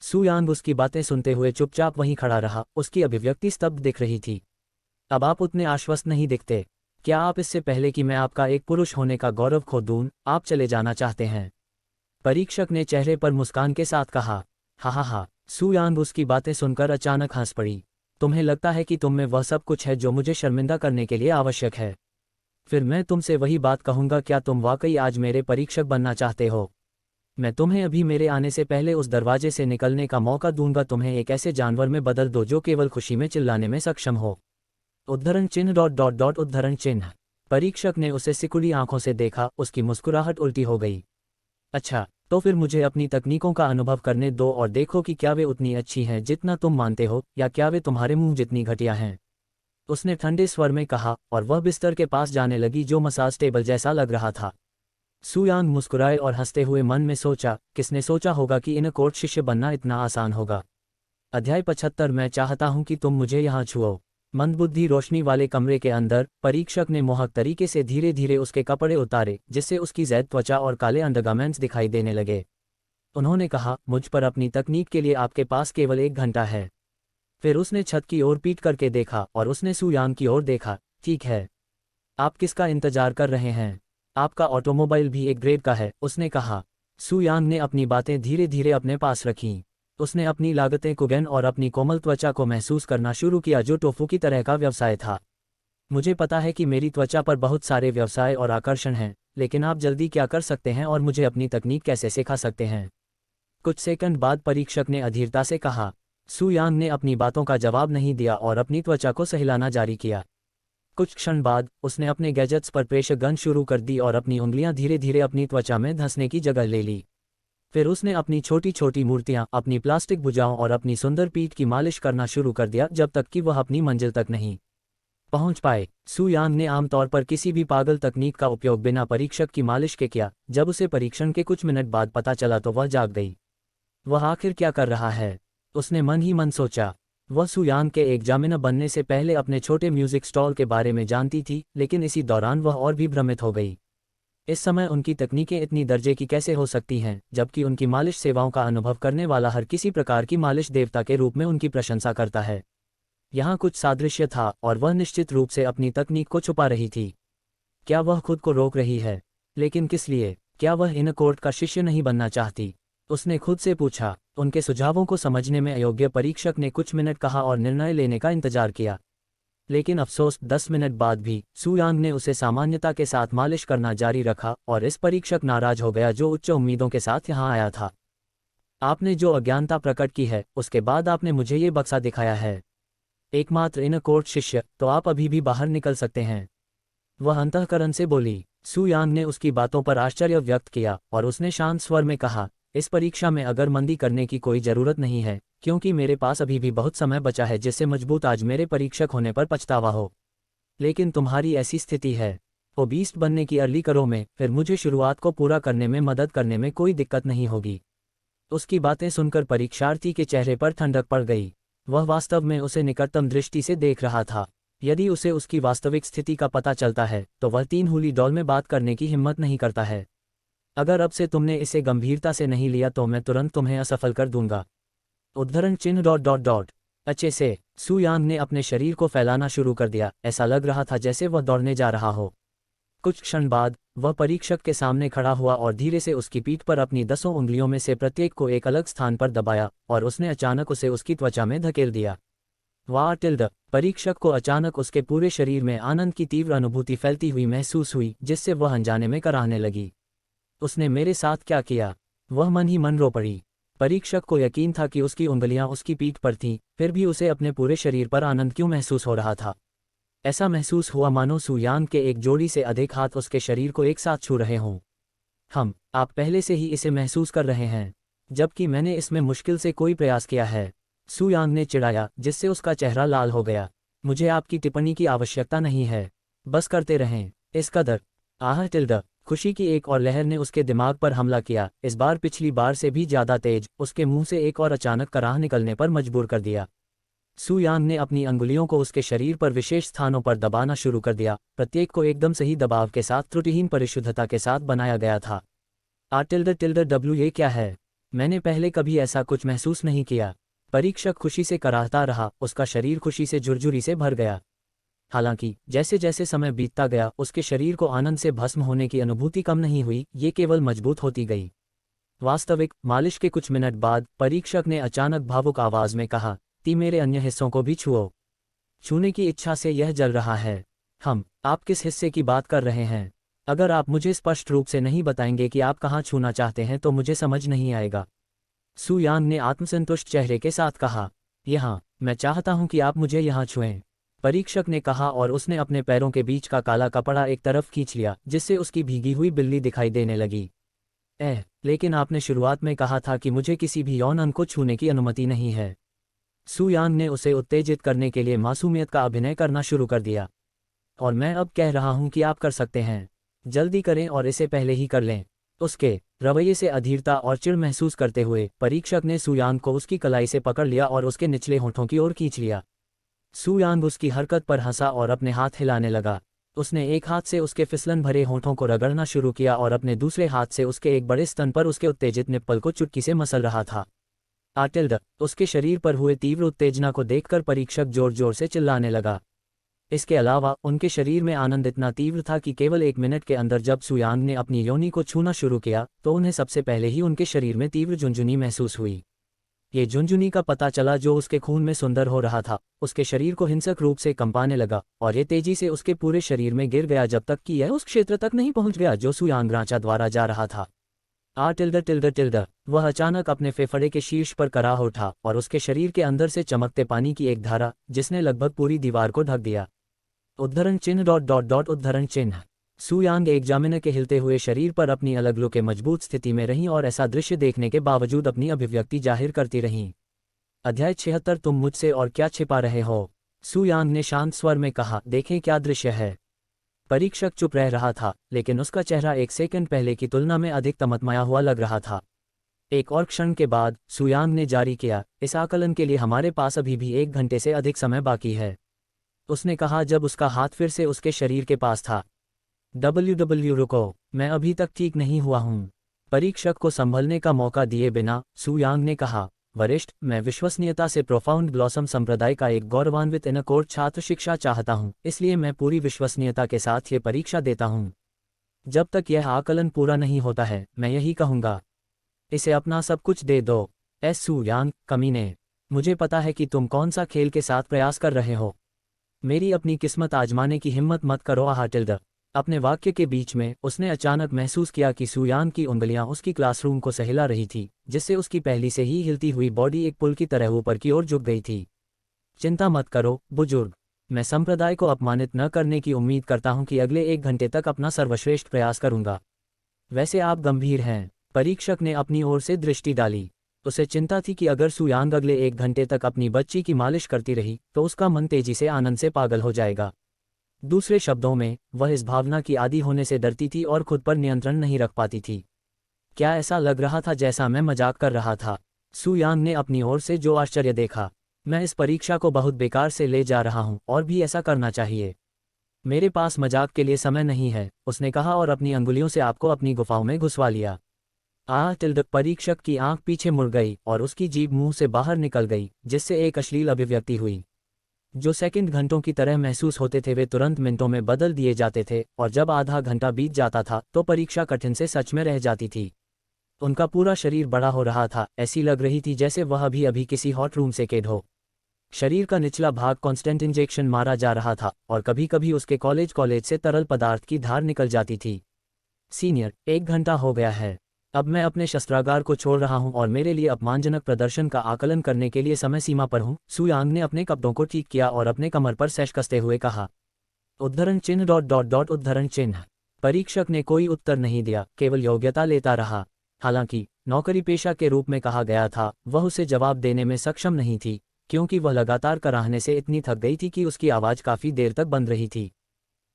सू यांग उसकी बातें सुनते हुए चुपचाप वहीं खड़ा रहा। उसकी अभिव्यक्ति स्तब्ध दिख रही थी। अब आप उतने आश्वस्त नहीं दिखते। क्या आप इससे पहले कि मैं आपका एक पुरुष होने का गौरव खो दूं, आप चले जाना चाहते हैं? परीक्षक ने चेहरे पर मुस्कान के साथ कहा। हा। सू यांग उसकी बातें सुनकर अचानक हंस पड़ी। तुम्हें लगता है कि तुम में वह सब कुछ है जो मुझे शर्मिंदा करने के लिए आवश्यक है? फिर मैं तुमसे वही बात कहूंगा, क्या तुम वाकई आज मेरे परीक्षक बनना चाहते हो? मैं तुम्हें अभी मेरे आने से पहले उस दरवाजे से निकलने का मौका दूंगा। तुम्हें एक ऐसे जानवर में बदल दो जो केवल खुशी में चिल्लाने में सक्षम हो। उद्धरण चिन्ह ... उद्धरण चिन्ह। परीक्षक ने उसे सिकुड़ी आंखों से देखा। उसकी मुस्कुराहट उल्टी हो गई। अच्छा, तो फिर मुझे अपनी तकनीकों का अनुभव करने दो और देखो कि क्या वे उतनी अच्छी हैं जितना तुम मानते हो, या क्या वे तुम्हारे मुंह जितनी घटिया हैं। उसने ठंडे स्वर में कहा, और वह बिस्तर के पास जाने लगी जो मसाज टेबल जैसा लग रहा था। सुयांग मुस्कुराए और हंसते हुए मन में सोचा, किसने सोचा होगा कि इन कोर्ट शिष्य बनना इतना आसान होगा। अध्याय 75। मैं चाहता हूं कि तुम मुझे यहाँ छुओ। मंदबुद्धि रोशनी वाले कमरे के अंदर परीक्षक ने मोहक तरीके से धीरे धीरे उसके कपड़े उतारे, जिससे उसकी जैद त्वचा और काले अंडरगारमेंट्स दिखाई देने लगे। उन्होंने कहा, मुझ पर अपनी तकनीक के लिए आपके पास केवल 1 घंटा है। फिर उसने छत की ओर पीट करके देखा और उसने सुयांग की ओर देखा। ठीक है, आप किसका इंतजार कर रहे हैं? आपका ऑटोमोबाइल भी एक ग्रेड का है, उसने कहा। सुयांग ने अपनी बातें धीरे धीरे अपने पास रखीं। उसने अपनी लागतें कुगेन और अपनी कोमल त्वचा को महसूस करना शुरू किया जो टोफू की तरह का व्यवसाय था। मुझे पता है कि मेरी त्वचा पर बहुत सारे व्यवसाय और आकर्षण हैं, लेकिन आप जल्दी क्या कर सकते हैं और मुझे अपनी तकनीक कैसे सिखा सकते हैं? कुछ सेकंड बाद परीक्षक ने अधीरता से कहा। सुयांग ने अपनी बातों का जवाब नहीं दिया और अपनी त्वचा को सहलाना जारी किया। कुछ क्षण बाद उसने अपने गैजेट्स पर प्रेशर गन शुरू कर दी और अपनी उंगलियां धीरे धीरे अपनी त्वचा में धंसने की जगह ले ली। फिर उसने अपनी छोटी छोटी मूर्तियां, अपनी प्लास्टिक भुजाओं और अपनी सुंदर पीठ की मालिश करना शुरू कर दिया जब तक कि वह अपनी मंजिल तक नहीं पहुंच पाए। सुयांग ने आमतौर पर किसी भी पागल तकनीक का उपयोग बिना परीक्षक की मालिश के किया। जब उसे परीक्षण के कुछ मिनट बाद पता चला तो वह जाग गई। वह आखिर क्या कर रहा है? उसने मन ही मन सोचा। वह सुयांग के एक जामिना बनने से पहले अपने छोटे म्यूजिक स्टॉल के बारे में जानती थी, लेकिन इसी दौरान वह और भी भ्रमित हो गई। इस समय उनकी तकनीकें इतनी दर्जे की कैसे हो सकती हैं, जबकि उनकी मालिश सेवाओं का अनुभव करने वाला हर किसी प्रकार की मालिश देवता के रूप में उनकी प्रशंसा करता है। यहाँ कुछ सादृश्य था और वह निश्चित रूप से अपनी तकनीक को छुपा रही थी। क्या वह खुद को रोक रही है? लेकिन किस लिए? क्या वह इन कोर्ट का शिष्य नहीं बनना चाहती? उसने खुद से पूछा। उनके सुझावों को समझने में अयोग्य परीक्षक ने कुछ मिनट कहा और निर्णय लेने का इंतजार किया। लेकिन अफसोस, 10 मिनट बाद भी सुयांग ने उसे सामान्यता के साथ मालिश करना जारी रखा और इस परीक्षक नाराज हो गया जो उच्च उम्मीदों के साथ यहाँ आया था। आपने जो अज्ञानता प्रकट की है, उसके बाद आपने मुझे ये बक्सा दिखाया है। एकमात्र इन कोर्ट शिष्य, तो आप अभी भी बाहर निकल सकते हैं, वह अंतःकरण से बोली। सुयांग ने उसकी बातों पर आश्चर्य व्यक्त किया और उसने शांत स्वर में कहा, इस परीक्षा में अगर मंदी करने की कोई जरूरत नहीं है, क्योंकि मेरे पास अभी भी बहुत समय बचा है जिससे मजबूत आज मेरे परीक्षक होने पर पछतावा हो। लेकिन तुम्हारी ऐसी स्थिति है, वो बीस्ट बनने की अर्ली करो में, फिर मुझे शुरुआत को पूरा करने में मदद करने में कोई दिक्कत नहीं होगी। उसकी बातें सुनकर परीक्षार्थी के चेहरे पर ठंडक पड़ गई। वह वास्तव में उसे निकटतम दृष्टि से देख रहा था। यदि उसे उसकी वास्तविक स्थिति का पता चलता है तो वह 3 हुली डॉल में बात करने की हिम्मत नहीं करता है। अगर अब से तुमने इसे गंभीरता से नहीं लिया तो मैं तुरंत तुम्हें असफल कर दूंगा। उद्धरण चिन्ह डॉट डॉट डॉट। अच्छे से। सुयांग ने अपने शरीर को फैलाना शुरू कर दिया। ऐसा लग रहा था जैसे वह दौड़ने जा रहा हो। कुछ क्षण बाद वह परीक्षक के सामने खड़ा हुआ और धीरे से उसकी पीठ पर अपनी 10 उंगलियों में से प्रत्येक को एक अलग स्थान पर दबाया और उसने अचानक उसे उसकी त्वचा में धकेल दिया। वाह टिल्ड। परीक्षक को अचानक उसके पूरे शरीर में आनंद की तीव्र अनुभूति फैलती हुई महसूस हुई, जिससे वह अनजाने में कराहने लगी। उसने मेरे साथ क्या किया? वह मन ही मन रो पड़ी। परीक्षक को यकीन था कि उसकी उंगलियां उसकी पीठ पर थीं, फिर भी उसे अपने पूरे शरीर पर आनंद क्यों महसूस हो रहा था? ऐसा महसूस हुआ मानो सुयांग के एक जोड़ी से अधिक हाथ उसके शरीर को एक साथ छू रहे हों। आप पहले से ही इसे महसूस कर रहे हैं, जबकि मैंने इसमें मुश्किल से कोई प्रयास किया है, सुयांग ने चिढ़ाया, जिससे उसका चेहरा लाल हो गया। मुझे आपकी टिप्पणी की आवश्यकता नहीं है, बस करते रहें। इस कदर। आह टिल्ड। खुशी की एक और लहर ने उसके दिमाग पर हमला किया, इस बार पिछली बार से भी ज्यादा तेज। उसके मुंह से एक और अचानक कराह निकलने पर मजबूर कर दिया। सुयांग ने अपनी अंगुलियों को उसके शरीर पर विशेष स्थानों पर दबाना शुरू कर दिया, प्रत्येक को एकदम सही दबाव के साथ त्रुटिहीन परिशुद्धता के साथ बनाया गया था। टिल्ड ये क्या है? मैंने पहले कभी ऐसा कुछ महसूस नहीं किया। परीक्षक खुशी से कराहता रहा, उसका शरीर खुशी से झुरझुरी से भर गया। हालांकि जैसे जैसे समय बीतता गया उसके शरीर को आनंद से भस्म होने की अनुभूति कम नहीं हुई, ये केवल मजबूत होती गई। वास्तविक मालिश के कुछ मिनट बाद परीक्षक ने अचानक भावुक आवाज में कहा, ती मेरे अन्य हिस्सों को भी छुओ। छूने की इच्छा से यह जल रहा है। आप किस हिस्से की बात कर रहे हैं? अगर आप मुझे स्पष्ट रूप से नहीं बताएंगे कि आप कहाँ छूना चाहते हैं तो मुझे समझ नहीं आएगा। सुयांग ने आत्मसंतुष्ट चेहरे के साथ कहा, यहाँ, मैं चाहता हूं कि आप मुझे यहाँ छुएं। परीक्षक ने कहा और उसने अपने पैरों के बीच का काला कपड़ा एक तरफ खींच लिया, जिससे उसकी भीगी हुई बिल्ली दिखाई देने लगी। लेकिन आपने शुरुआत में कहा था कि मुझे किसी भी यौन अंग को छूने की अनुमति नहीं है। सू यांग ने उसे उत्तेजित करने के लिए मासूमियत का अभिनय करना शुरू कर दिया। और मैं अब कह रहा हूं कि आप कर सकते हैं। जल्दी करें और इसे पहले ही कर लें। उसके रवैये से अधीरता और चिढ़ महसूस करते हुए परीक्षक ने सू यांग को उसकी कलाई से पकड़ लिया और उसके निचले होठों की ओर खींच लिया। सू यांग उसकी हरकत पर हंसा और अपने हाथ हिलाने लगा। उसने एक हाथ से उसके फिसलन भरे होठों को रगड़ना शुरू किया और अपने दूसरे हाथ से उसके एक बड़े स्तन पर उसके उत्तेजित निप्पल को चुटकी से मसल रहा था। आटिल्ड, उसके शरीर पर हुए तीव्र उत्तेजना को देखकर परीक्षक जोर जोर से चिल्लाने लगा। इसके अलावा उनके शरीर में आनंद इतना तीव्र था कि केवल 1 मिनट के अंदर जब सू यांग ने अपनी योनि को छूना शुरू किया तो उन्हें सबसे पहले ही उनके शरीर में तीव्र झुंझुनी महसूस हुई। ये झुंझुनी का पता चला जो उसके खून में सुंदर हो रहा था। उसके शरीर को हिंसक रूप से कंपाने लगा और ये तेजी से उसके पूरे शरीर में गिर गया जब तक कि यह उस क्षेत्र तक नहीं पहुंच गया जो सू यांग रांचा द्वारा जा रहा था। टिल्डर वह अचानक अपने फेफड़े के शीर्ष पर कराह उठा और उसके शरीर के अंदर से चमकते पानी की एक धारा जिसने लगभग पूरी दीवार को ढक दिया। उद्धरण चिन्ह। सू यांग एग्जामिनर के हिलते हुए शरीर पर अपनी अलग लो के मजबूत स्थिति में रहीं और ऐसा दृश्य देखने के बावजूद अपनी अभिव्यक्ति जाहिर करती रहीं। अध्याय 76 तुम मुझसे और क्या छिपा रहे हो? सू यांग ने शांत स्वर में कहा, देखें क्या दृश्य है। परीक्षक चुप रह रहा था, लेकिन उसका चेहरा 1 सेकंड पहले की तुलना में अधिक तमतमाया हुआ लग रहा था। एक और क्षण के बाद सू यांग ने जारी किया, इस आकलन के लिए हमारे पास अभी भी 1 घंटे से अधिक समय बाकी है। उसने कहा जब उसका हाथ फिर से उसके शरीर के पास था। रुको, मैं अभी तक ठीक नहीं हुआ हूं। परीक्षक को संभलने का मौका दिए बिना सू यांग ने कहा, वरिष्ठ, मैं विश्वसनीयता से प्रोफाउंड ब्लॉसम संप्रदाय का एक गौरवान्वित इनकोर्ट छात्र शिक्षा चाहता हूं, इसलिए मैं पूरी विश्वसनीयता के साथ ये परीक्षा देता हूं। जब तक यह आकलन पूरा नहीं होता है, मैं यही कहूंगा, इसे अपना सब कुछ दे दो। सू यांग, कमीने, मुझे पता है कि तुम कौन सा खेल के साथ प्रयास कर रहे हो। मेरी अपनी किस्मत आजमाने की हिम्मत मत करो। टिल्डर। अपने वाक्य के बीच में उसने अचानक महसूस किया कि सू यांग की उंगलियां उसकी क्लासरूम को सहला रही थी, जिससे उसकी पहली से ही हिलती हुई बॉडी एक पुल की तरह ऊपर की ओर झुक गई थी। चिंता मत करो बुजुर्ग, मैं संप्रदाय को अपमानित न करने की उम्मीद करता हूं कि अगले 1 घंटे तक अपना सर्वश्रेष्ठ प्रयास करूंगा। वैसे आप गंभीर हैं। परीक्षक ने अपनी ओर से दृष्टि डाली। उसे चिंता थी कि अगर सू यांग अगले 1 घंटे तक अपनी बच्ची की मालिश करती रही तो उसका मन तेजी से आनंद से पागल हो जाएगा। दूसरे शब्दों में, वह इस भावना की आदी होने से डरती थी और खुद पर नियंत्रण नहीं रख पाती थी। क्या ऐसा लग रहा था जैसा मैं मजाक कर रहा था? सू यांग ने अपनी ओर से जो आश्चर्य देखा। मैं इस परीक्षा को बहुत बेकार से ले जा रहा हूं और भी ऐसा करना चाहिए। मेरे पास मजाक के लिए समय नहीं है, उसने कहा और अपनी अंगुलियों से आपको अपनी गुफाओं में घुसवा लिया। परीक्षक की आंख पीछे मुड़ गई और उसकी जीभ मुंह से बाहर निकल गई, जिससे एक अश्लील अभिव्यक्ति हुई। जो सेकंड घंटों की तरह महसूस होते थे वे तुरंत मिनटों में बदल दिए जाते थे, और जब आधा घंटा बीत जाता था तो परीक्षा कठिन से सच में रह जाती थी। उनका पूरा शरीर बड़ा हो रहा था, ऐसी लग रही थी जैसे वह अभी अभी किसी हॉट रूम से कैद हो। शरीर का निचला भाग कांस्टेंट इंजेक्शन मारा जा रहा था और कभी कभी उसके कॉलेज से तरल पदार्थ की धार निकल जाती थी। सीनियर, 1 घंटा हो गया है। अब मैं अपने शस्त्रागार को छोड़ रहा हूं और मेरे लिए अपमानजनक प्रदर्शन का आकलन करने के लिए समय सीमा पर हूं। सू यांग ने अपने कपड़ों को ठीक किया और अपने कमर पर सैश कसते हुए कहा, उद्धरण चिन्ह। परीक्षक ने कोई उत्तर नहीं दिया, केवल योग्यता लेता रहा। हालांकि नौकरी पेशा के रूप में कहा गया था, वह उसे जवाब देने में सक्षम नहीं थी, क्योंकि वह लगातार कराहने से इतनी थक गई थी कि उसकी आवाज़ काफ़ी देर तक बंद रही थी।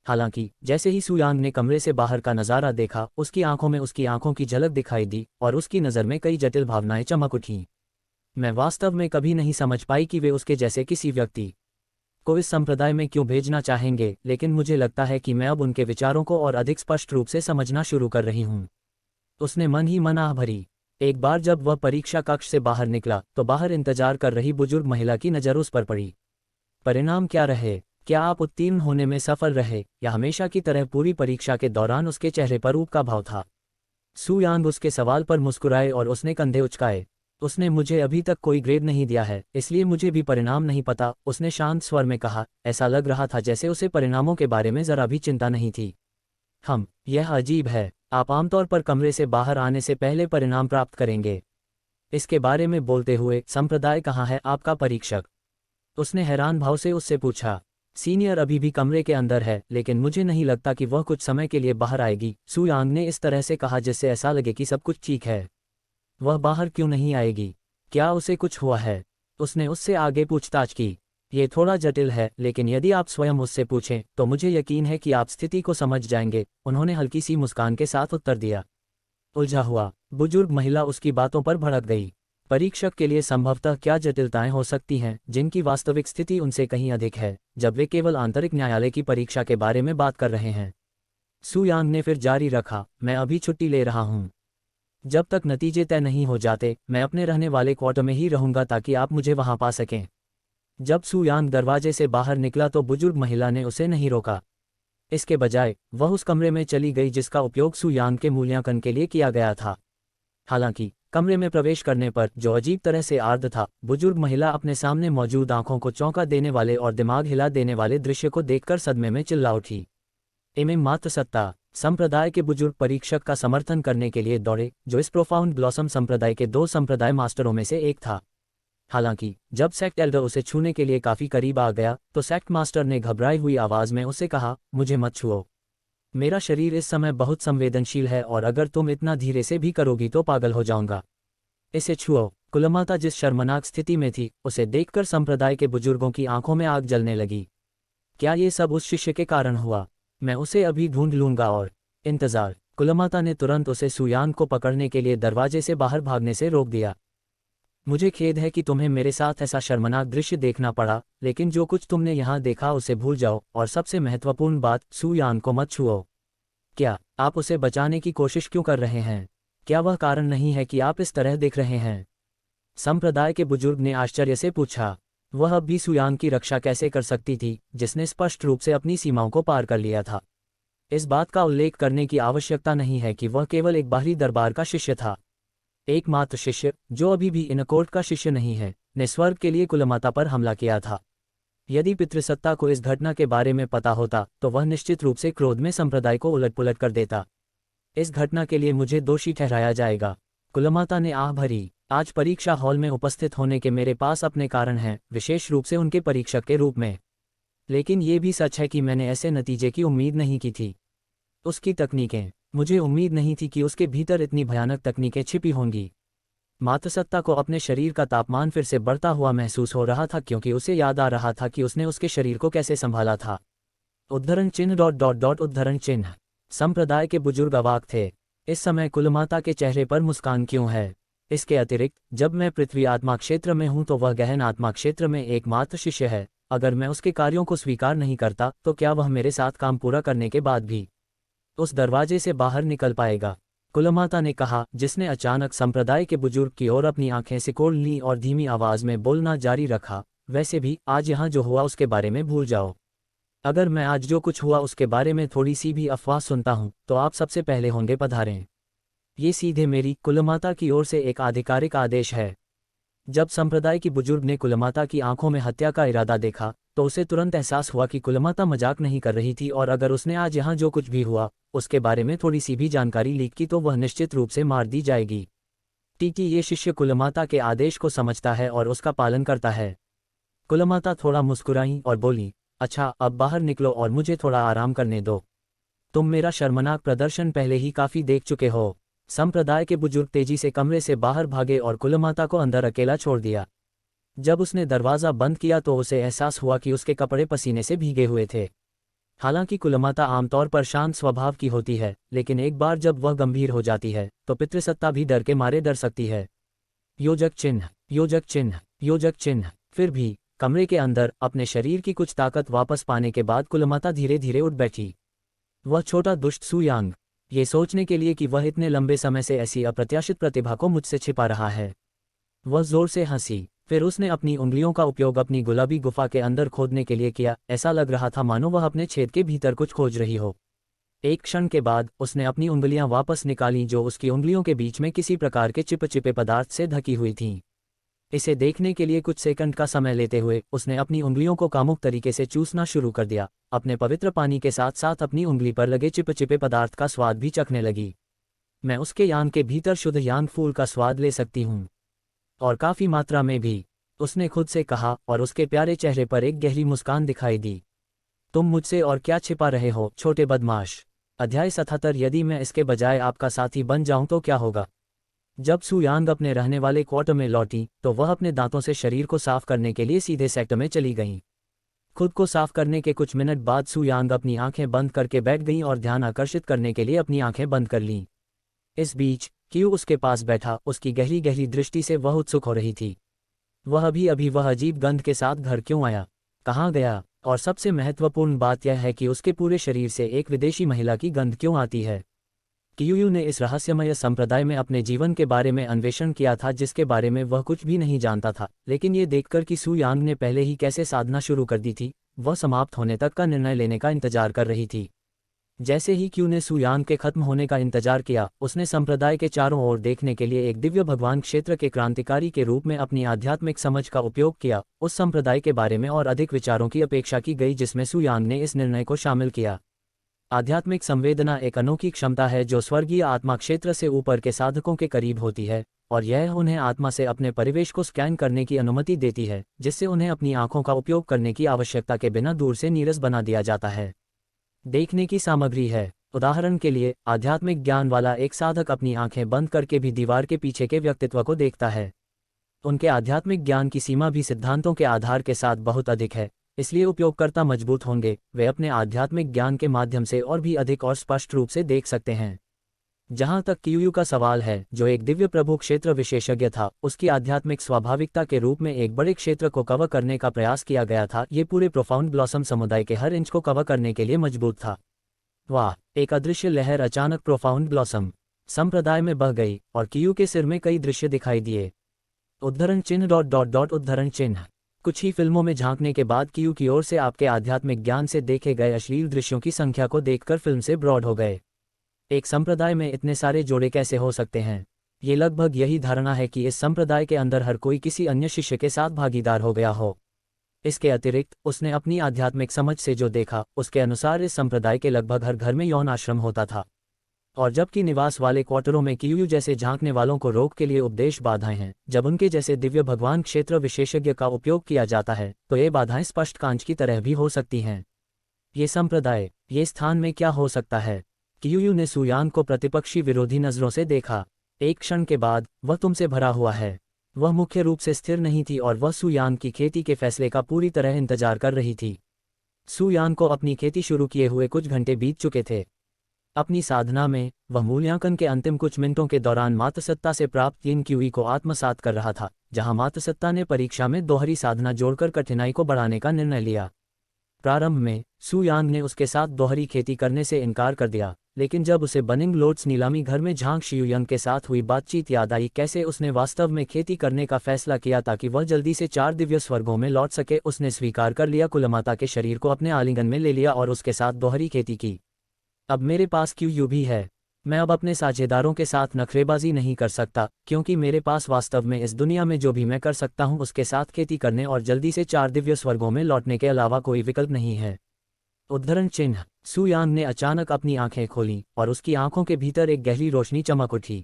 हालांकि जैसे ही सू यांग ने कमरे से बाहर का नज़ारा देखा, उसकी आंखों में उसकी आंखों की झलक दिखाई दी और उसकी नज़र में कई जटिल भावनाएं चमक उठीं। मैं वास्तव में कभी नहीं समझ पाई कि वे उसके जैसे किसी व्यक्ति को इस संप्रदाय में क्यों भेजना चाहेंगे, लेकिन मुझे लगता है कि मैं अब उनके विचारों को और अधिक स्पष्ट रूप से समझना शुरू कर रही हूँ। उसने मन ही मन आह भरी। एक बार जब वह परीक्षा कक्ष से बाहर निकला तो बाहर इंतजार कर रही बुजुर्ग महिला की नज़र उस पर पड़ी। परिणाम क्या रहे? क्या आप उत्तीर्ण होने में सफल रहे, या हमेशा की तरह पूरी परीक्षा के दौरान उसके चेहरे पर ऊब का भाव था? सू यांग उसके सवाल पर मुस्कुराए और उसने कंधे उचकाए। उसने मुझे अभी तक कोई ग्रेड नहीं दिया है, इसलिए मुझे भी परिणाम नहीं पता, उसने शांत स्वर में कहा। ऐसा लग रहा था जैसे उसे परिणामों के बारे में जरा भी चिंता नहीं थी। यह अजीब है। आप आमतौर पर कमरे से बाहर आने से पहले परिणाम प्राप्त करेंगे। इसके बारे में बोलते हुए, संप्रदाय कहाँ है आपका परीक्षक? उसने हैरान भाव से उससे पूछा। सीनियर अभी भी कमरे के अंदर है, लेकिन मुझे नहीं लगता कि वह कुछ समय के लिए बाहर आएगी, सू यांग ने इस तरह से कहा जिससे ऐसा लगे कि सब कुछ ठीक है। वह बाहर क्यों नहीं आएगी? क्या उसे कुछ हुआ है? उसने उससे आगे पूछताछ की। ये थोड़ा जटिल है, लेकिन यदि आप स्वयं उससे पूछें तो मुझे यकीन है कि आप स्थिति को समझ जाएंगे, उन्होंने हल्की सी मुस्कान के साथ उत्तर दिया। उलझा हुआ बुजुर्ग महिला उसकी बातों पर भड़क गई। परीक्षक के लिए संभवतः क्या जटिलताएं हो सकती हैं जिनकी वास्तविक स्थिति उनसे कहीं अधिक है, जब वे केवल आंतरिक न्यायालय की परीक्षा के बारे में बात कर रहे हैं। सू यांग ने फिर जारी रखा, मैं अभी छुट्टी ले रहा हूं। जब तक नतीजे तय नहीं हो जाते, मैं अपने रहने वाले क्वार्टर में ही रहूंगा ताकि आप मुझे वहां पा सकें। जब सू यांग दरवाजे से बाहर निकला तो बुजुर्ग महिला ने उसे नहीं रोका। इसके बजाय वह उस कमरे में चली गई जिसका उपयोग सू यांग के मूल्यांकन के लिए किया गया था। हालांकि कमरे में प्रवेश करने पर, जो अजीब तरह से आर्द्र था, बुजुर्ग महिला अपने सामने मौजूद आंखों को चौंका देने वाले और दिमाग हिला देने वाले दृश्य को देखकर सदमे में चिल्ला उठी। एमएम मात्र सत्ता संप्रदाय के बुजुर्ग परीक्षक का समर्थन करने के लिए दौड़े, जो इस प्रोफाउंड ब्लॉसम संप्रदाय के 2 संप्रदाय मास्टरों में से एक था। हालांकि जब सेक्ट एल्डर उसे छूने के लिए काफी करीब आ गया तो सेक्ट मास्टर ने घबराई हुई आवाज में उससे कहा, मुझे मत छुओ। मेरा शरीर इस समय बहुत संवेदनशील है और अगर तुम इतना धीरे से भी करोगी तो पागल हो जाऊंगा। इसे छुओ। कुलमाता जिस शर्मनाक स्थिति में थी, उसे देखकर संप्रदाय के बुजुर्गों की आंखों में आग जलने लगी। क्या ये सब उस शिष्य के कारण हुआ? मैं उसे अभी ढूंढ लूंगा। और इंतजार। कुलमाता ने तुरंत उसे सू यांग को पकड़ने के लिए दरवाजे से बाहर भागने से रोक दिया। मुझे खेद है कि तुम्हें मेरे साथ ऐसा शर्मनाक दृश्य देखना पड़ा, लेकिन जो कुछ तुमने यहाँ देखा उसे भूल जाओ, और सबसे महत्वपूर्ण बात, सू यांग को मत छुओ। क्या आप उसे बचाने की कोशिश क्यों कर रहे हैं? क्या वह कारण नहीं है कि आप इस तरह देख रहे हैं? संप्रदाय के बुजुर्ग ने आश्चर्य से पूछा। वह अब भी सू यांग की रक्षा कैसे कर सकती थी, जिसने स्पष्ट रूप से अपनी सीमाओं को पार कर लिया था? इस बात का उल्लेख करने की आवश्यकता नहीं है कि वह केवल एक बाहरी दरबार का शिष्य था। एकमात्र शिष्य, जो अभी भी इनकोर्ट का शिष्य नहीं है, ने स्वर्ग के लिए कुलमाता पर हमला किया था। यदि पितृसत्ता को इस घटना के बारे में पता होता तो वह निश्चित रूप से क्रोध में संप्रदाय को उलटपुलट कर देता। इस घटना के लिए मुझे दोषी ठहराया जाएगा। कुलमाता ने आह भरी। आज परीक्षा हॉल में उपस्थित होने के मेरे पास अपने कारण हैं, विशेष रूप से उनके परीक्षक के रूप में। लेकिन ये भी सच है कि मैंने ऐसे नतीजे की उम्मीद नहीं की थी। उसकी तकनीकें, मुझे उम्मीद नहीं थी कि उसके भीतर इतनी भयानक तकनीकें छिपी होंगी। मातसत्ता को अपने शरीर का तापमान फिर से बढ़ता हुआ महसूस हो रहा था, क्योंकि उसे याद आ रहा था कि उसने उसके शरीर को कैसे संभाला था। उद्धरण चिन्ह उद्धरण चिन्ह। संप्रदाय के बुजुर्ग अवाक थे। इस समय कुलमाता के चेहरे पर मुस्कान क्यों है? इसके अतिरिक्त, जब मैं पृथ्वी आत्मा क्षेत्र में हूं तो वह गहन आत्मा क्षेत्र में एकमात्र शिष्य है। अगर मैं उसके कार्यों को स्वीकार नहीं करता तो क्या वह मेरे साथ काम पूरा करने के बाद भी उस दरवाजे से बाहर निकल पाएगा? कुलमाता ने कहा, जिसने अचानक संप्रदाय के बुजुर्ग की ओर अपनी आंखें सिकोड़ लीं और धीमी आवाज में बोलना जारी रखा, वैसे भी आज यहाँ जो हुआ उसके बारे में भूल जाओ। अगर मैं आज जो कुछ हुआ उसके बारे में थोड़ी सी भी अफवाह सुनता हूँ तो आप सबसे पहले होंगे पधारें। ये सीधे मेरी, कुलमाता की ओर से एक आधिकारिक आदेश है। जब संप्रदाय की बुजुर्ग ने कुलमाता की आंखों में हत्या का इरादा देखा तो उसे तुरंत एहसास हुआ कि कुलमाता मजाक नहीं कर रही थी, और अगर उसने आज यहाँ जो कुछ भी हुआ उसके बारे में थोड़ी सी भी जानकारी लीक की तो वह निश्चित रूप से मार दी जाएगी। टीकी ये शिष्य कुलमाता के आदेश को समझता है और उसका पालन करता है। कुलमाता थोड़ा मुस्कुराई और बोली, अच्छा अब बाहर निकलो और मुझे थोड़ा आराम करने दो। तुम मेरा शर्मनाक प्रदर्शन पहले ही काफी देख चुके हो। संप्रदाय के बुजुर्ग तेजी से कमरे से बाहर भागे और कुलमाता को अंदर अकेला छोड़ दिया। जब उसने दरवाज़ा बंद किया तो उसे एहसास हुआ कि उसके कपड़े पसीने से भीगे हुए थे। हालांकि कुलमाता आमतौर पर शांत स्वभाव की होती है, लेकिन एक बार जब वह गंभीर हो जाती है तो पितृसत्ता भी डर के मारे डर सकती है। योजक चिन्ह, योजक चिन्ह, योजक चिन्ह। फिर भी कमरे के अंदर अपने शरीर की कुछ ताकत वापस पाने के बाद कुलमाता धीरे धीरे उठ बैठी। वह छोटा दुष्ट सू यांग, ये सोचने के लिए कि वह इतने लंबे समय से ऐसी अप्रत्याशित प्रतिभा को मुझसे छिपा रहा है। वह जोर से हंसी। फिर उसने अपनी उंगलियों का उपयोग अपनी गुलाबी गुफा के अंदर खोदने के लिए किया। ऐसा लग रहा था मानो वह अपने छेद के भीतर कुछ खोज रही हो। एक क्षण के बाद उसने अपनी उंगलियां वापस निकालीं, जो उसकी उंगलियों के बीच में किसी प्रकार के चिपचिपे पदार्थ से ढकी हुई थीं। इसे देखने के लिए कुछ सेकंड का समय लेते हुए उसने अपनी उंगलियों को कामुक तरीके से चूसना शुरू कर दिया। अपने पवित्र पानी के साथ साथ अपनी उंगली पर लगे चिपचिपे पदार्थ का स्वाद भी चखने लगी। मैं उसके यान के भीतर शुद्ध यान फूल का स्वाद ले सकती हूँ, और काफी मात्रा में भी, उसने खुद से कहा, और उसके प्यारे चेहरे पर एक गहरी मुस्कान दिखाई दी। तुम मुझसे और क्या छिपा रहे हो, छोटे बदमाश। अध्याय 77। यदि मैं इसके बजाय आपका साथी बन जाऊं तो क्या होगा। जब सू यांग अपने रहने वाले क्वार्टर में लौटी तो वह अपने दांतों से शरीर को साफ करने के लिए सीधे सेक्टर में चली गईं। खुद को साफ करने के कुछ मिनट बाद सू यांग अपनी आंखें बंद करके बैठ गईं और ध्यान आकर्षित करने के लिए अपनी आंखें बंद कर लीं। इस बीच क्यू उसके पास बैठा, उसकी गहरी गहरी दृष्टि से वह उत्सुक हो रही थी। वह अभी वह अजीब गंध के साथ घर क्यों आया, कहाँ गया, और सबसे महत्वपूर्ण बात यह है कि उसके पूरे शरीर से एक विदेशी महिला की गंध क्यों आती है। कियूयू ने इस रहस्यमय संप्रदाय में अपने जीवन के बारे में अन्वेषण किया था जिसके बारे में वह कुछ भी नहीं जानता था, लेकिन ये देखकर कि सू यांग ने पहले ही कैसे साधना शुरू कर दी थी, वह समाप्त होने तक का निर्णय लेने का इंतजार कर रही थी। जैसे ही क्यू ने सू यांग के खत्म होने का इंतजार किया, उसने संप्रदाय के चारों ओर देखने के लिए एक दिव्य भगवान क्षेत्र के क्रांतिकारी के रूप में अपनी आध्यात्मिक समझ का उपयोग किया। उस संप्रदाय के बारे में और अधिक विचारों की अपेक्षा की गई जिसमें सू यांग ने इस निर्णय को शामिल किया। आध्यात्मिक संवेदना एक अनोखी क्षमता है जो स्वर्गीय आत्मा क्षेत्र से ऊपर के साधकों के करीब होती है, और यह उन्हें आत्मा से अपने परिवेश को स्कैन करने की अनुमति देती है, जिससे उन्हें अपनी आंखों का उपयोग करने की आवश्यकता के बिना दूर से नीरस बना दिया जाता है। देखने की सामग्री है। उदाहरण के लिए, आध्यात्मिक ज्ञान वाला एक साधक अपनी आंखें बंद करके भी दीवार के पीछे के व्यक्तित्व को देखता है। उनके आध्यात्मिक ज्ञान की सीमा भी सिद्धांतों के आधार के साथ बहुत अधिक है, इसलिए उपयोगकर्ता मजबूत होंगे, वे अपने आध्यात्मिक ज्ञान के माध्यम से और भी अधिक और स्पष्ट रूप से देख सकते हैं। जहां तक कियूयू का सवाल है, जो एक दिव्य प्रभु क्षेत्र विशेषज्ञ था, उसकी आध्यात्मिक स्वाभाविकता के रूप में एक बड़े क्षेत्र को कवर करने का प्रयास किया गया था। ये पूरे प्रोफाउंड ब्लॉसम समुदाय के हर इंच को कवर करने के लिए मजबूत था। वाह! एक अदृश्य लहर अचानक प्रोफाउंड ब्लॉसम संप्रदाय में बह गई और कियू के सिर में कई दृश्य दिखाई दिए। उद्धरण चिन्ह उद्धरण चिन्ह। कुछ ही फिल्मों में झांकने के बाद कियू की ओर से आपके आध्यात्मिक ज्ञान से देखे गए अश्लील दृश्यों की संख्या को देखकर फिल्म से ब्रॉड हो गए। एक संप्रदाय में इतने सारे जोड़े कैसे हो सकते हैं। ये लगभग यही धारणा है कि इस संप्रदाय के अंदर हर कोई किसी अन्य शिष्य के साथ भागीदार हो गया हो। इसके अतिरिक्त उसने अपनी आध्यात्मिक समझ से जो देखा, उसके अनुसार इस संप्रदाय के लगभग हर घर में यौन आश्रम होता था। और जबकि निवास वाले क्वार्टरों में कियूयू जैसे झांकने वालों को रोक के लिए उपदेश बाधाएं हैं, जब उनके जैसे दिव्य भगवान क्षेत्र विशेषज्ञ का उपयोग किया जाता है तो ये बाधाएं स्पष्ट कांच की तरह भी हो सकती हैं। ये संप्रदाय, ये स्थान में क्या हो सकता है। कियूयू ने सू यांग को प्रतिपक्षी विरोधी नजरों से देखा। एक क्षण के बाद, वह तुमसे भरा हुआ है। वह मुख्य रूप से स्थिर नहीं थी और वह सू यांग की खेती के फैसले का पूरी तरह इंतजार कर रही थी। सू यांग को अपनी खेती शुरू किए हुए कुछ घंटे बीत चुके थे। अपनी साधना में, वह मूल्यांकन के अंतिम कुछ मिनटों के दौरान मातसत्ता से प्राप्त 3 क्यूई को आत्मसात कर रहा था, जहां मातसत्ता ने परीक्षा में दोहरी साधना जोड़कर कठिनाई को बढ़ाने का निर्णय लिया। प्रारंभ में, सू यांग ने उसके साथ दोहरी खेती करने से इनकार कर दिया, लेकिन जब उसे बनिंग लोड्स नीलामी घर में झांग शियुयंग के साथ हुई बातचीत याद आई कैसे उसने वास्तव में खेती करने का फैसला किया ताकि वह जल्दी से 4 दिव्य स्वर्गों में लौट सके, उसने स्वीकार कर लिया, कुलमाता के शरीर को अपने आलिंगन में ले लिया और उसके साथ दोहरी खेती की। अब मेरे पास क्यूयू भी है। मैं अब अपने साझेदारों के साथ नखरेबाजी नहीं कर सकता, क्योंकि मेरे पास वास्तव में इस दुनिया में जो भी मैं कर सकता हूं उसके साथ खेती करने और जल्दी से 4 दिव्य स्वर्गों में लौटने के अलावा कोई विकल्प नहीं है। उद्धरण चिन्ह। सू यांग ने अचानक अपनी आंखें खोलीं और उसकी आंखों के भीतर एक गहरी रोशनी चमक उठी।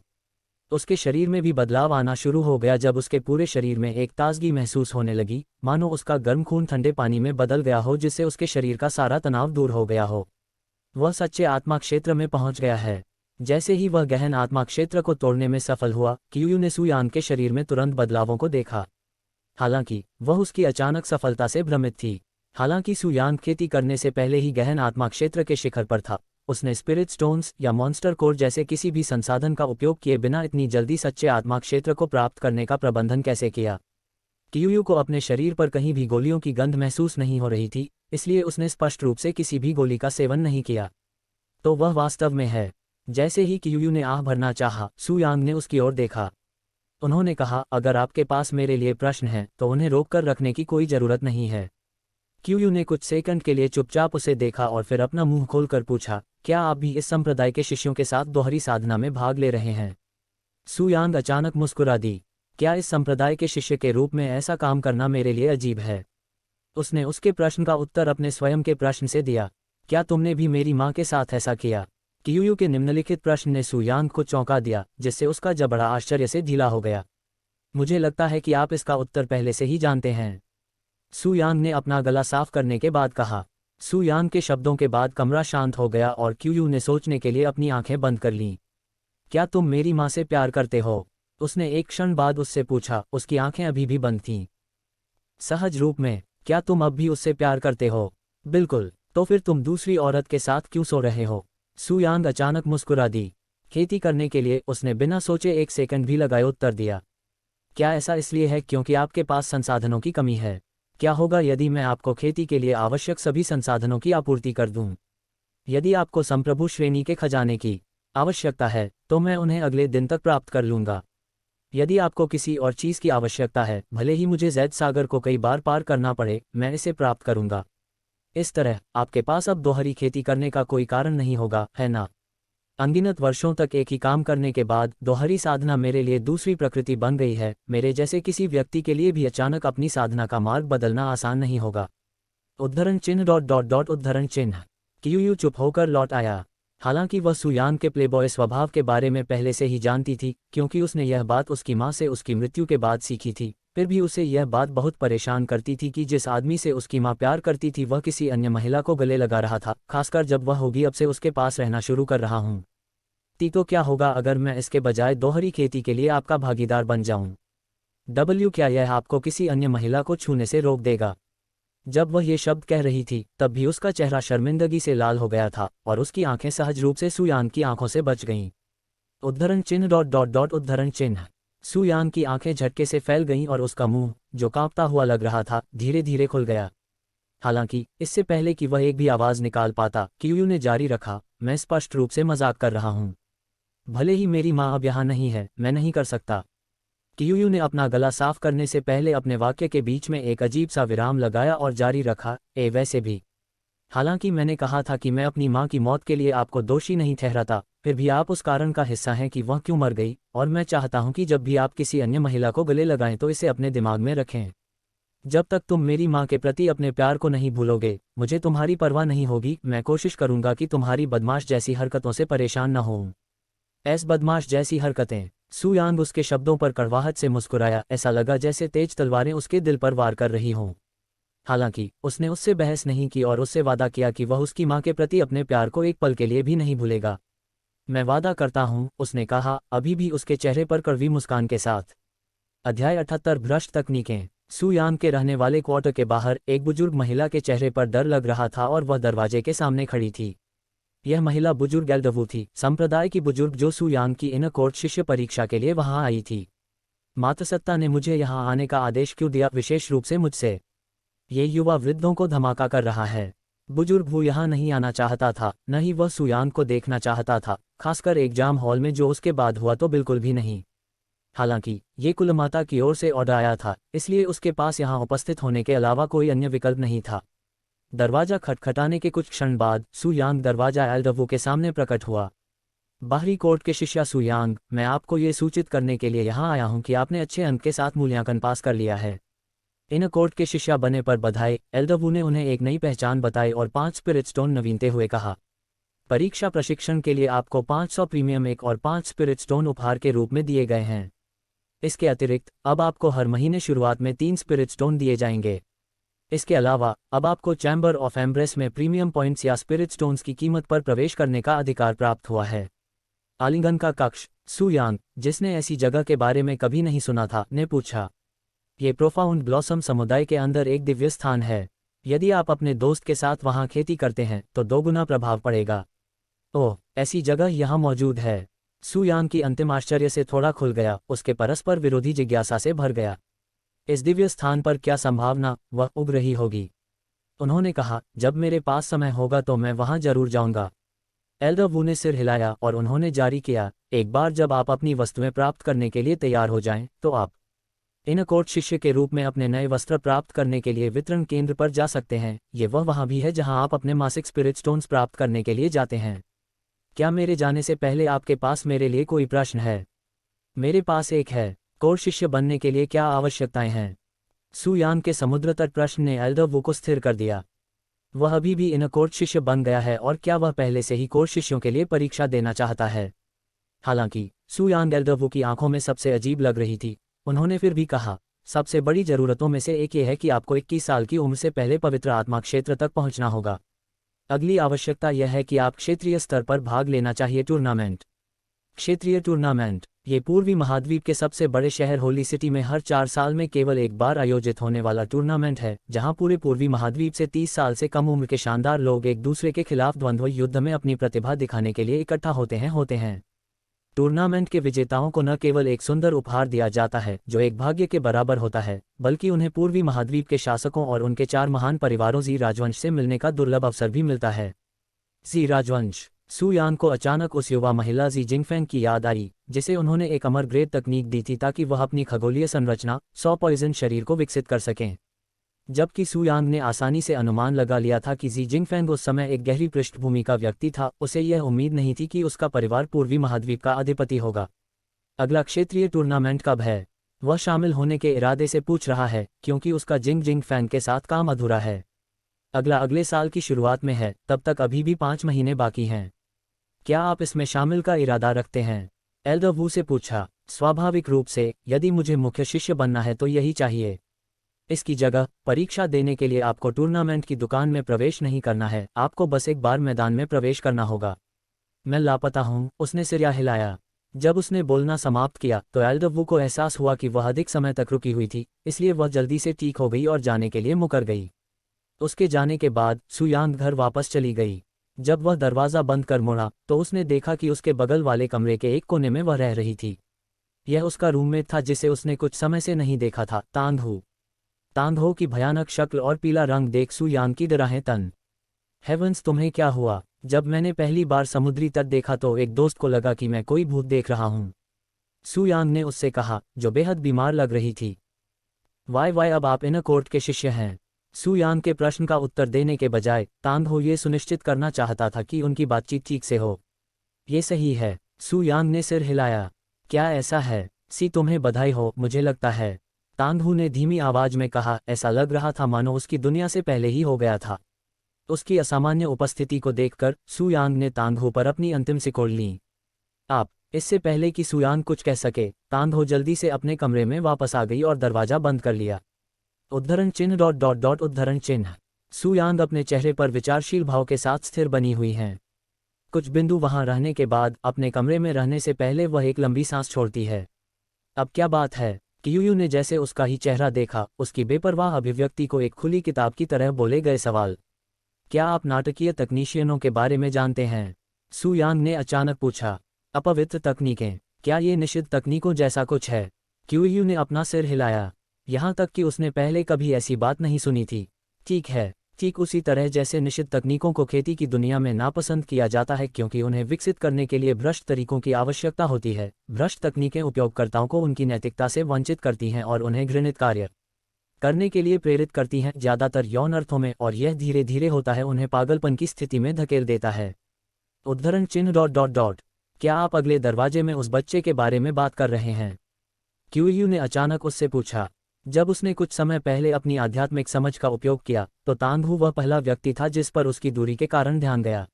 उसके शरीर में भी बदलाव आना शुरू हो गया जब उसके पूरे शरीर में एक ताजगी महसूस होने लगी, मानो उसका गर्म खून ठंडे पानी में बदल गया हो जिससे उसके शरीर का सारा तनाव दूर हो गया हो। वह सच्चे आत्मा क्षेत्र में पहुंच गया है। जैसे ही वह गहन आत्मा क्षेत्र को तोड़ने में सफल हुआ, कियूयू ने सू यांग के शरीर में तुरंत बदलावों को देखा। हालांकि वह उसकी अचानक सफलता से भ्रमित थी। हालांकि सू यांग खेती करने से पहले ही गहन आत्मा क्षेत्र के शिखर पर था, उसने स्पिरिट स्टोन्स या मॉन्स्टर कोर जैसे किसी भी संसाधन का उपयोग किए बिना इतनी जल्दी सच्चे आत्मा क्षेत्र को प्राप्त करने का प्रबंधन कैसे किया। कियूयू को अपने शरीर पर कहीं भी गोलियों की गंध महसूस नहीं हो रही थी, इसलिए उसने स्पष्ट रूप से किसी भी गोली का सेवन नहीं किया। तो वह वास्तव में है। जैसे ही कियूयू ने आह भरना चाहा, सू यांग ने उसकी ओर देखा। उन्होंने कहा, अगर आपके पास मेरे लिए प्रश्न हैं तो उन्हें रोककर रखने की कोई जरूरत नहीं है। कियूयू ने कुछ सेकंड के लिए चुपचाप उसे देखा और फिर अपना मुंह खोलकर पूछा, क्या आप भी इस संप्रदाय के शिष्यों के साथ दोहरी साधना में भाग ले रहे हैं। सू यांग अचानक मुस्कुरा दी। क्या इस संप्रदाय के शिष्य के रूप में ऐसा काम करना मेरे लिए अजीब है। उसने उसके प्रश्न का उत्तर अपने स्वयं के प्रश्न से दिया, क्या तुमने भी मेरी माँ के साथ ऐसा किया। कियूयू के निम्नलिखित प्रश्न ने सू यांग को चौंका दिया, जिससे उसका जबड़ा आश्चर्य से ढीला हो गया। मुझे लगता है कि आप इसका उत्तर पहले से ही जानते हैं। सू यांग ने अपना गला साफ करने के बाद कहा। सू यान के शब्दों के बाद कमरा शांत हो गया और क्यू ने सोचने के लिए अपनी आंखें बंद कर लीं। क्या तुम मेरी माँ से प्यार करते हो? उसने एक क्षण बाद उससे पूछा, उसकी आंखें अभी भी बंद थीं। सहज रूप में, क्या तुम अब भी उससे प्यार करते हो? बिल्कुल, तो फिर तुम दूसरी औरत के साथ क्यों सो रहे हो? सू यांग अचानक मुस्कुरा दी। खेती करने के लिए, उसने बिना सोचे एक सेकंड भी लगाए उत्तर दिया। क्या ऐसा इसलिए है क्योंकि आपके पास संसाधनों की कमी है? क्या होगा यदि मैं आपको खेती के लिए आवश्यक सभी संसाधनों की आपूर्ति कर दूं? यदि आपको संप्रभु श्रेणी के खजाने की आवश्यकता है, तो मैं उन्हें अगले दिन तक प्राप्त कर लूंगा। यदि आपको किसी और चीज़ की आवश्यकता है, भले ही मुझे जैद सागर को कई बार पार करना पड़े, मैं इसे प्राप्त करूंगा। इस तरह, आपके पास अब दोहरी खेती करने का कोई कारण नहीं होगा, है ना? अनगिनत वर्षों तक एक ही काम करने के बाद दोहरी साधना मेरे लिए दूसरी प्रकृति बन गई है। मेरे जैसे किसी व्यक्ति के लिए भी अचानक अपनी साधना का मार्ग बदलना आसान नहीं होगा। उद्धरण चिन्ह डॉट डॉट डॉट उद्धरण चिन्ह। क्यू चुप होकर लौट आया। हालांकि वह सुयान के प्लेबॉय स्वभाव के बारे में पहले से ही जानती थी, क्योंकि उसने यह बात उसकी माँ से उसकी मृत्यु के बाद सीखी थी। फिर भी उसे यह बात बहुत परेशान करती थी कि जिस आदमी से उसकी माँ प्यार करती थी वह किसी अन्य महिला को गले लगा रहा था, खासकर जब वह होगी अब से उसके पास रहना शुरू कर रहा हूँ। तो क्या होगा अगर मैं इसके बजाय दोहरी खेती के लिए आपका भागीदार बन जाऊं? क्या यह आपको किसी अन्य महिला को छूने से रोक देगा? जब वह ये शब्द कह रही थी, तब भी उसका चेहरा शर्मिंदगी से लाल हो गया था और उसकी आंखें सहज रूप से सुयान की आंखों से बच गईं। उद्धरण चिन्ह डॉट डॉट डॉट उद्धरण चिन्ह। सुयान की आंखें झटके से फैल गईं और उसका मुंह, जो कांपता हुआ लग रहा था, धीरे धीरे खुल गया। हालांकि इससे पहले कि वह एक भी आवाज निकाल पाता, क्यू ने जारी रखा, मैं स्पष्ट रूप से मजाक कर रहा हूं। भले ही मेरी माँ अब यहाँ नहीं है, मैं नहीं कर सकता। क्यू ने अपना गला साफ करने से पहले अपने वाक्य के बीच में एक अजीब सा विराम लगाया और जारी रखा, वैसे भी, हालांकि मैंने कहा था कि मैं अपनी माँ की मौत के लिए आपको दोषी नहीं ठहराता, फिर भी आप उस कारण का हिस्सा हैं कि वह क्यों मर गई, और मैं चाहता हूं कि जब भी आप किसी अन्य महिला को गले लगाएं तो इसे अपने दिमाग में रखें। जब तक तुम मेरी माँ के प्रति अपने प्यार को नहीं भूलोगे, मुझे तुम्हारी परवाह नहीं होगी। मैं कोशिश करूंगा कि तुम्हारी बदमाश जैसी हरकतों से परेशान न होऊं। बदमाश जैसी हरकतें। सुयांग उसके शब्दों पर कड़वाहट से मुस्कुराया, ऐसा लगा जैसे तेज तलवारें उसके दिल पर वार कर रही हों। हालांकि उसने उससे बहस नहीं की और उससे वादा किया कि वह उसकी माँ के प्रति अपने प्यार को एक पल के लिए भी नहीं भूलेगा। मैं वादा करता हूँ, उसने कहा, अभी भी उसके चेहरे पर कड़वी मुस्कान के साथ। अध्याय 78 भ्रष्ट तकनीकें। सुयांग के रहने वाले क्वार्टर के बाहर एक बुजुर्ग महिला के चेहरे पर डर लग रहा था और वह दरवाजे के सामने खड़ी थी। यह महिला बुजुर्ग एल्डवू थी, संप्रदाय की बुजुर्ग जो सुयांग की इनर कोर्ट शिष्य परीक्षा के लिए वहां आई थी। मातसत्ता ने मुझे यहां आने का आदेश क्यों दिया, विशेष रूप से मुझसे? ये युवा वृद्धों को धमाका कर रहा है। बुजुर्ग वो यहां नहीं आना चाहता था, न ही वह सुयांग को देखना चाहता था, खासकर एग्जाम हॉल में जो उसके बाद हुआ तो बिल्कुल भी नहीं। हालांकि ये कुलमाता की ओर से ऑर्डर आया था, इसलिए उसके पास यहां उपस्थित होने के अलावा कोई अन्य विकल्प नहीं था। दरवाजा खटखटाने के कुछ क्षण बाद सुयांग दरवाजा एल्डवू के सामने प्रकट हुआ। बाहरी कोर्ट के शिष्या सुयांग, मैं आपको ये सूचित करने के लिए यहाँ आया हूँ कि आपने अच्छे अंक के साथ मूल्यांकन पास कर लिया है। इन कोर्ट के शिष्या बने पर बधाई। एल्डवू ने उन्हें एक नई पहचान बताई और 5 स्पिरिट स्टोन नवीनते हुए कहा। परीक्षा प्रशिक्षण के लिए आपको 500 प्रीमियम एक और 5 स्पिरिट स्टोन उपहार के रूप में दिए गए हैं। इसके अतिरिक्त अब आपको हर महीने शुरुआत में 3 स्पिरिट स्टोन दिए जाएंगे। इसके अलावा अब आपको चैम्बर ऑफ एम्ब्रेस में प्रीमियम पॉइंट्स या स्पिरिट स्टोन्स की कीमत पर प्रवेश करने का अधिकार प्राप्त हुआ है। आलिंगन का कक्ष। सुयांग, जिसने ऐसी जगह के बारे में कभी नहीं सुना था, ने पूछा। ये प्रोफाउंड ब्लॉसम समुदाय के अंदर एक दिव्य स्थान है। यदि आप अपने दोस्त के साथ वहां खेती करते हैं तो दोगुना प्रभाव पड़ेगा। ओह, ऐसी जगह यहाँ मौजूद है। सुयांग की अंतिम आश्चर्य से थोड़ा खुल गया, उसके परस्पर विरोधी जिज्ञासा से भर गया। इस दिव्य स्थान पर क्या संभावना, वह उग रही होगी? उन्होंने कहा, जब मेरे पास समय होगा तो मैं वहां जरूर जाऊंगा। एल्डवू ने सिर हिलाया और उन्होंने जारी किया, एक बार जब आप अपनी वस्तुएं प्राप्त करने के लिए तैयार हो जाएं, तो आप इन कोर्ट शिष्य के रूप में अपने नए वस्त्र प्राप्त करने के लिए वितरण केंद्र पर जा सकते हैं। ये वहां भी है जहां आप अपने मासिक स्पिरिट स्टोन्स प्राप्त करने के लिए जाते हैं। क्या मेरे जाने से पहले आपके पास मेरे लिए कोई प्रश्न है? मेरे पास एक है। कोर्ट शिष्य बनने के लिए क्या आवश्यकताएं हैं? सुयांग के समुद्र तट प्रश्न ने एल्डवू को स्थिर कर दिया। वह अभी भी इन कोर्ट शिष्य बन गया है और क्या वह पहले से ही कोर्ट शिष्यों के लिए परीक्षा देना चाहता है? हालांकि सुयांग एल्डवू की आंखों में सबसे अजीब लग रही थी, उन्होंने फिर भी कहा, सबसे बड़ी जरूरतों में से एक ये है कि आपको 21 साल की उम्र से पहले पवित्र आत्मा क्षेत्र तक पहुंचना होगा। अगली आवश्यकता यह है कि आप क्षेत्रीय स्तर पर भाग लेना चाहिए। टूर्नामेंट। क्षेत्रीय टूर्नामेंट ये पूर्वी महाद्वीप के सबसे बड़े शहर होली सिटी में हर 4 साल में केवल एक बार आयोजित होने वाला टूर्नामेंट है, जहां पूरे पूर्वी महाद्वीप से 30 साल से कम उम्र के शानदार लोग एक दूसरे के खिलाफ द्वंद्व युद्ध में अपनी प्रतिभा दिखाने के लिए इकट्ठा होते हैं। टूर्नामेंट के विजेताओं को न केवल एक सुंदर उपहार दिया जाता है जो एक भाग्य के बराबर होता है, बल्कि उन्हें पूर्वी महाद्वीप के शासकों और उनके 4 महान परिवारों जी राजवंश से मिलने का दुर्लभ अवसर भी मिलता है। जी राजवंश। सू यान को अचानक उस युवा महिला जी जिंगफेंग की याद आई, जिसे उन्होंने एक अमर ग्रेड तकनीक दी थी ताकि वह अपनी खगोलीय संरचना 100 पॉइजन शरीर को विकसित कर सकें। जबकि सू यांग ने आसानी से अनुमान लगा लिया था कि जी जिंगफेंग उस समय एक गहरी पृष्ठभूमि का व्यक्ति था, उसे यह उम्मीद नहीं थी कि उसका परिवार पूर्वी महाद्वीप का अधिपति होगा। अगला क्षेत्रीय टूर्नामेंट कब है? वह शामिल होने के इरादे से पूछ रहा है, क्योंकि उसका जिंगफेंग के साथ काम अधूरा है। अगला अगले साल की शुरुआत में है, तब तक अभी भी 5 महीने बाकी हैं। क्या आप इसमें शामिल का इरादा रखते हैं? एल्डर वू से पूछा। स्वाभाविक रूप से, यदि मुझे मुख्य शिष्य बनना है तो यही चाहिए। इसकी जगह परीक्षा देने के लिए आपको टूर्नामेंट की दुकान में प्रवेश नहीं करना है, आपको बस एक बार मैदान में प्रवेश करना होगा। मैं लापता हूँ, उसने सिर हिलाया। जब उसने बोलना समाप्त किया तो एल्डर वू को एहसास हुआ कि वह अधिक समय तक रुकी हुई थी, इसलिए वह जल्दी से ठीक हो गई और जाने के लिए मुकर गई। उसके जाने के बाद सू यांग घर वापस चली गई। जब वह दरवाज़ा बंद कर मुड़ा तो उसने देखा कि उसके बगल वाले कमरे के एक कोने में वह रह रही थी। यह उसका रूममेट था जिसे उसने कुछ समय से नहीं देखा था, तांगहू। तांगहू की भयानक शक्ल और पीला रंग देख सू यांग की डराहे तन। हेवंस, तुम्हें क्या हुआ? जब मैंने पहली बार समुद्री तट देखा तो एक दोस्त को लगा कि मैं कोई भूत देख रहा हूँ, सू यांग ने उससे कहा, जो बेहद बीमार लग रही थी। वाई अब आप इनर कोर्ट के शिष्य हैं? सू यांग के प्रश्न का उत्तर देने के बजाय तांगहू ये सुनिश्चित करना चाहता था कि उनकी बातचीत ठीक से हो। ये सही है, सू यांग ने सिर हिलाया। क्या ऐसा है? तुम्हें बधाई हो, मुझे लगता है, तांगहू ने धीमी आवाज में कहा। ऐसा लग रहा था मानो उसकी दुनिया से पहले ही हो गया था। उसकी असामान्य उपस्थिति को देखकर सू यांग ने तांगहू पर अपनी अंतिम सिकोड़ ली। आप। इससे पहले कि सू यांग कुछ कह सके, तांगहू जल्दी से अपने कमरे में वापस आ गई और दरवाजा बंद कर लिया। उद्धरण चिन्ह उद्धरण चिन्ह। सू यांग अपने चेहरे पर विचारशील भाव के साथ स्थिर बनी हुई हैं। कुछ बिंदु वहां रहने के बाद अपने कमरे में रहने से पहले वह एक लंबी सांस छोड़ती है। अब क्या बात है? कियूयू ने जैसे उसका ही चेहरा देखा, उसकी बेपरवाह अभिव्यक्ति को एक खुली किताब की तरह बोले गए सवाल। क्या आप नाटकीय तकनीशियनों के बारे में जानते हैं? सू यांग ने अचानक पूछा। अपवित्र तकनीकें? क्या ये निषिद्ध तकनीकों जैसा कुछ है? कियूयू ने अपना सिर हिलाया। यहाँ तक कि उसने पहले कभी ऐसी बात नहीं सुनी थी। ठीक है, ठीक उसी तरह जैसे निषिद्ध तकनीकों को खेती की दुनिया में नापसंद किया जाता है क्योंकि उन्हें विकसित करने के लिए भ्रष्ट तरीकों की आवश्यकता होती है। भ्रष्ट तकनीकें उपयोगकर्ताओं को उनकी नैतिकता से वंचित करती हैं और उन्हें घृणित कार्य करने के लिए प्रेरित करती हैं, ज़्यादातर यौन अर्थों में, और यह धीरे धीरे होता है उन्हें पागलपन की स्थिति में धकेल देता है। उद्धरण चिन्ह। क्या आप अगले दरवाजे में उस बच्चे के बारे में बात कर रहे हैं? क्यूयू ने अचानक उससे पूछा। जब उसने कुछ समय पहले अपनी आध्यात्मिक समझ का उपयोग किया तो तांगहू वह पहला व्यक्ति था जिस पर उसकी दूरी के कारण ध्यान गया।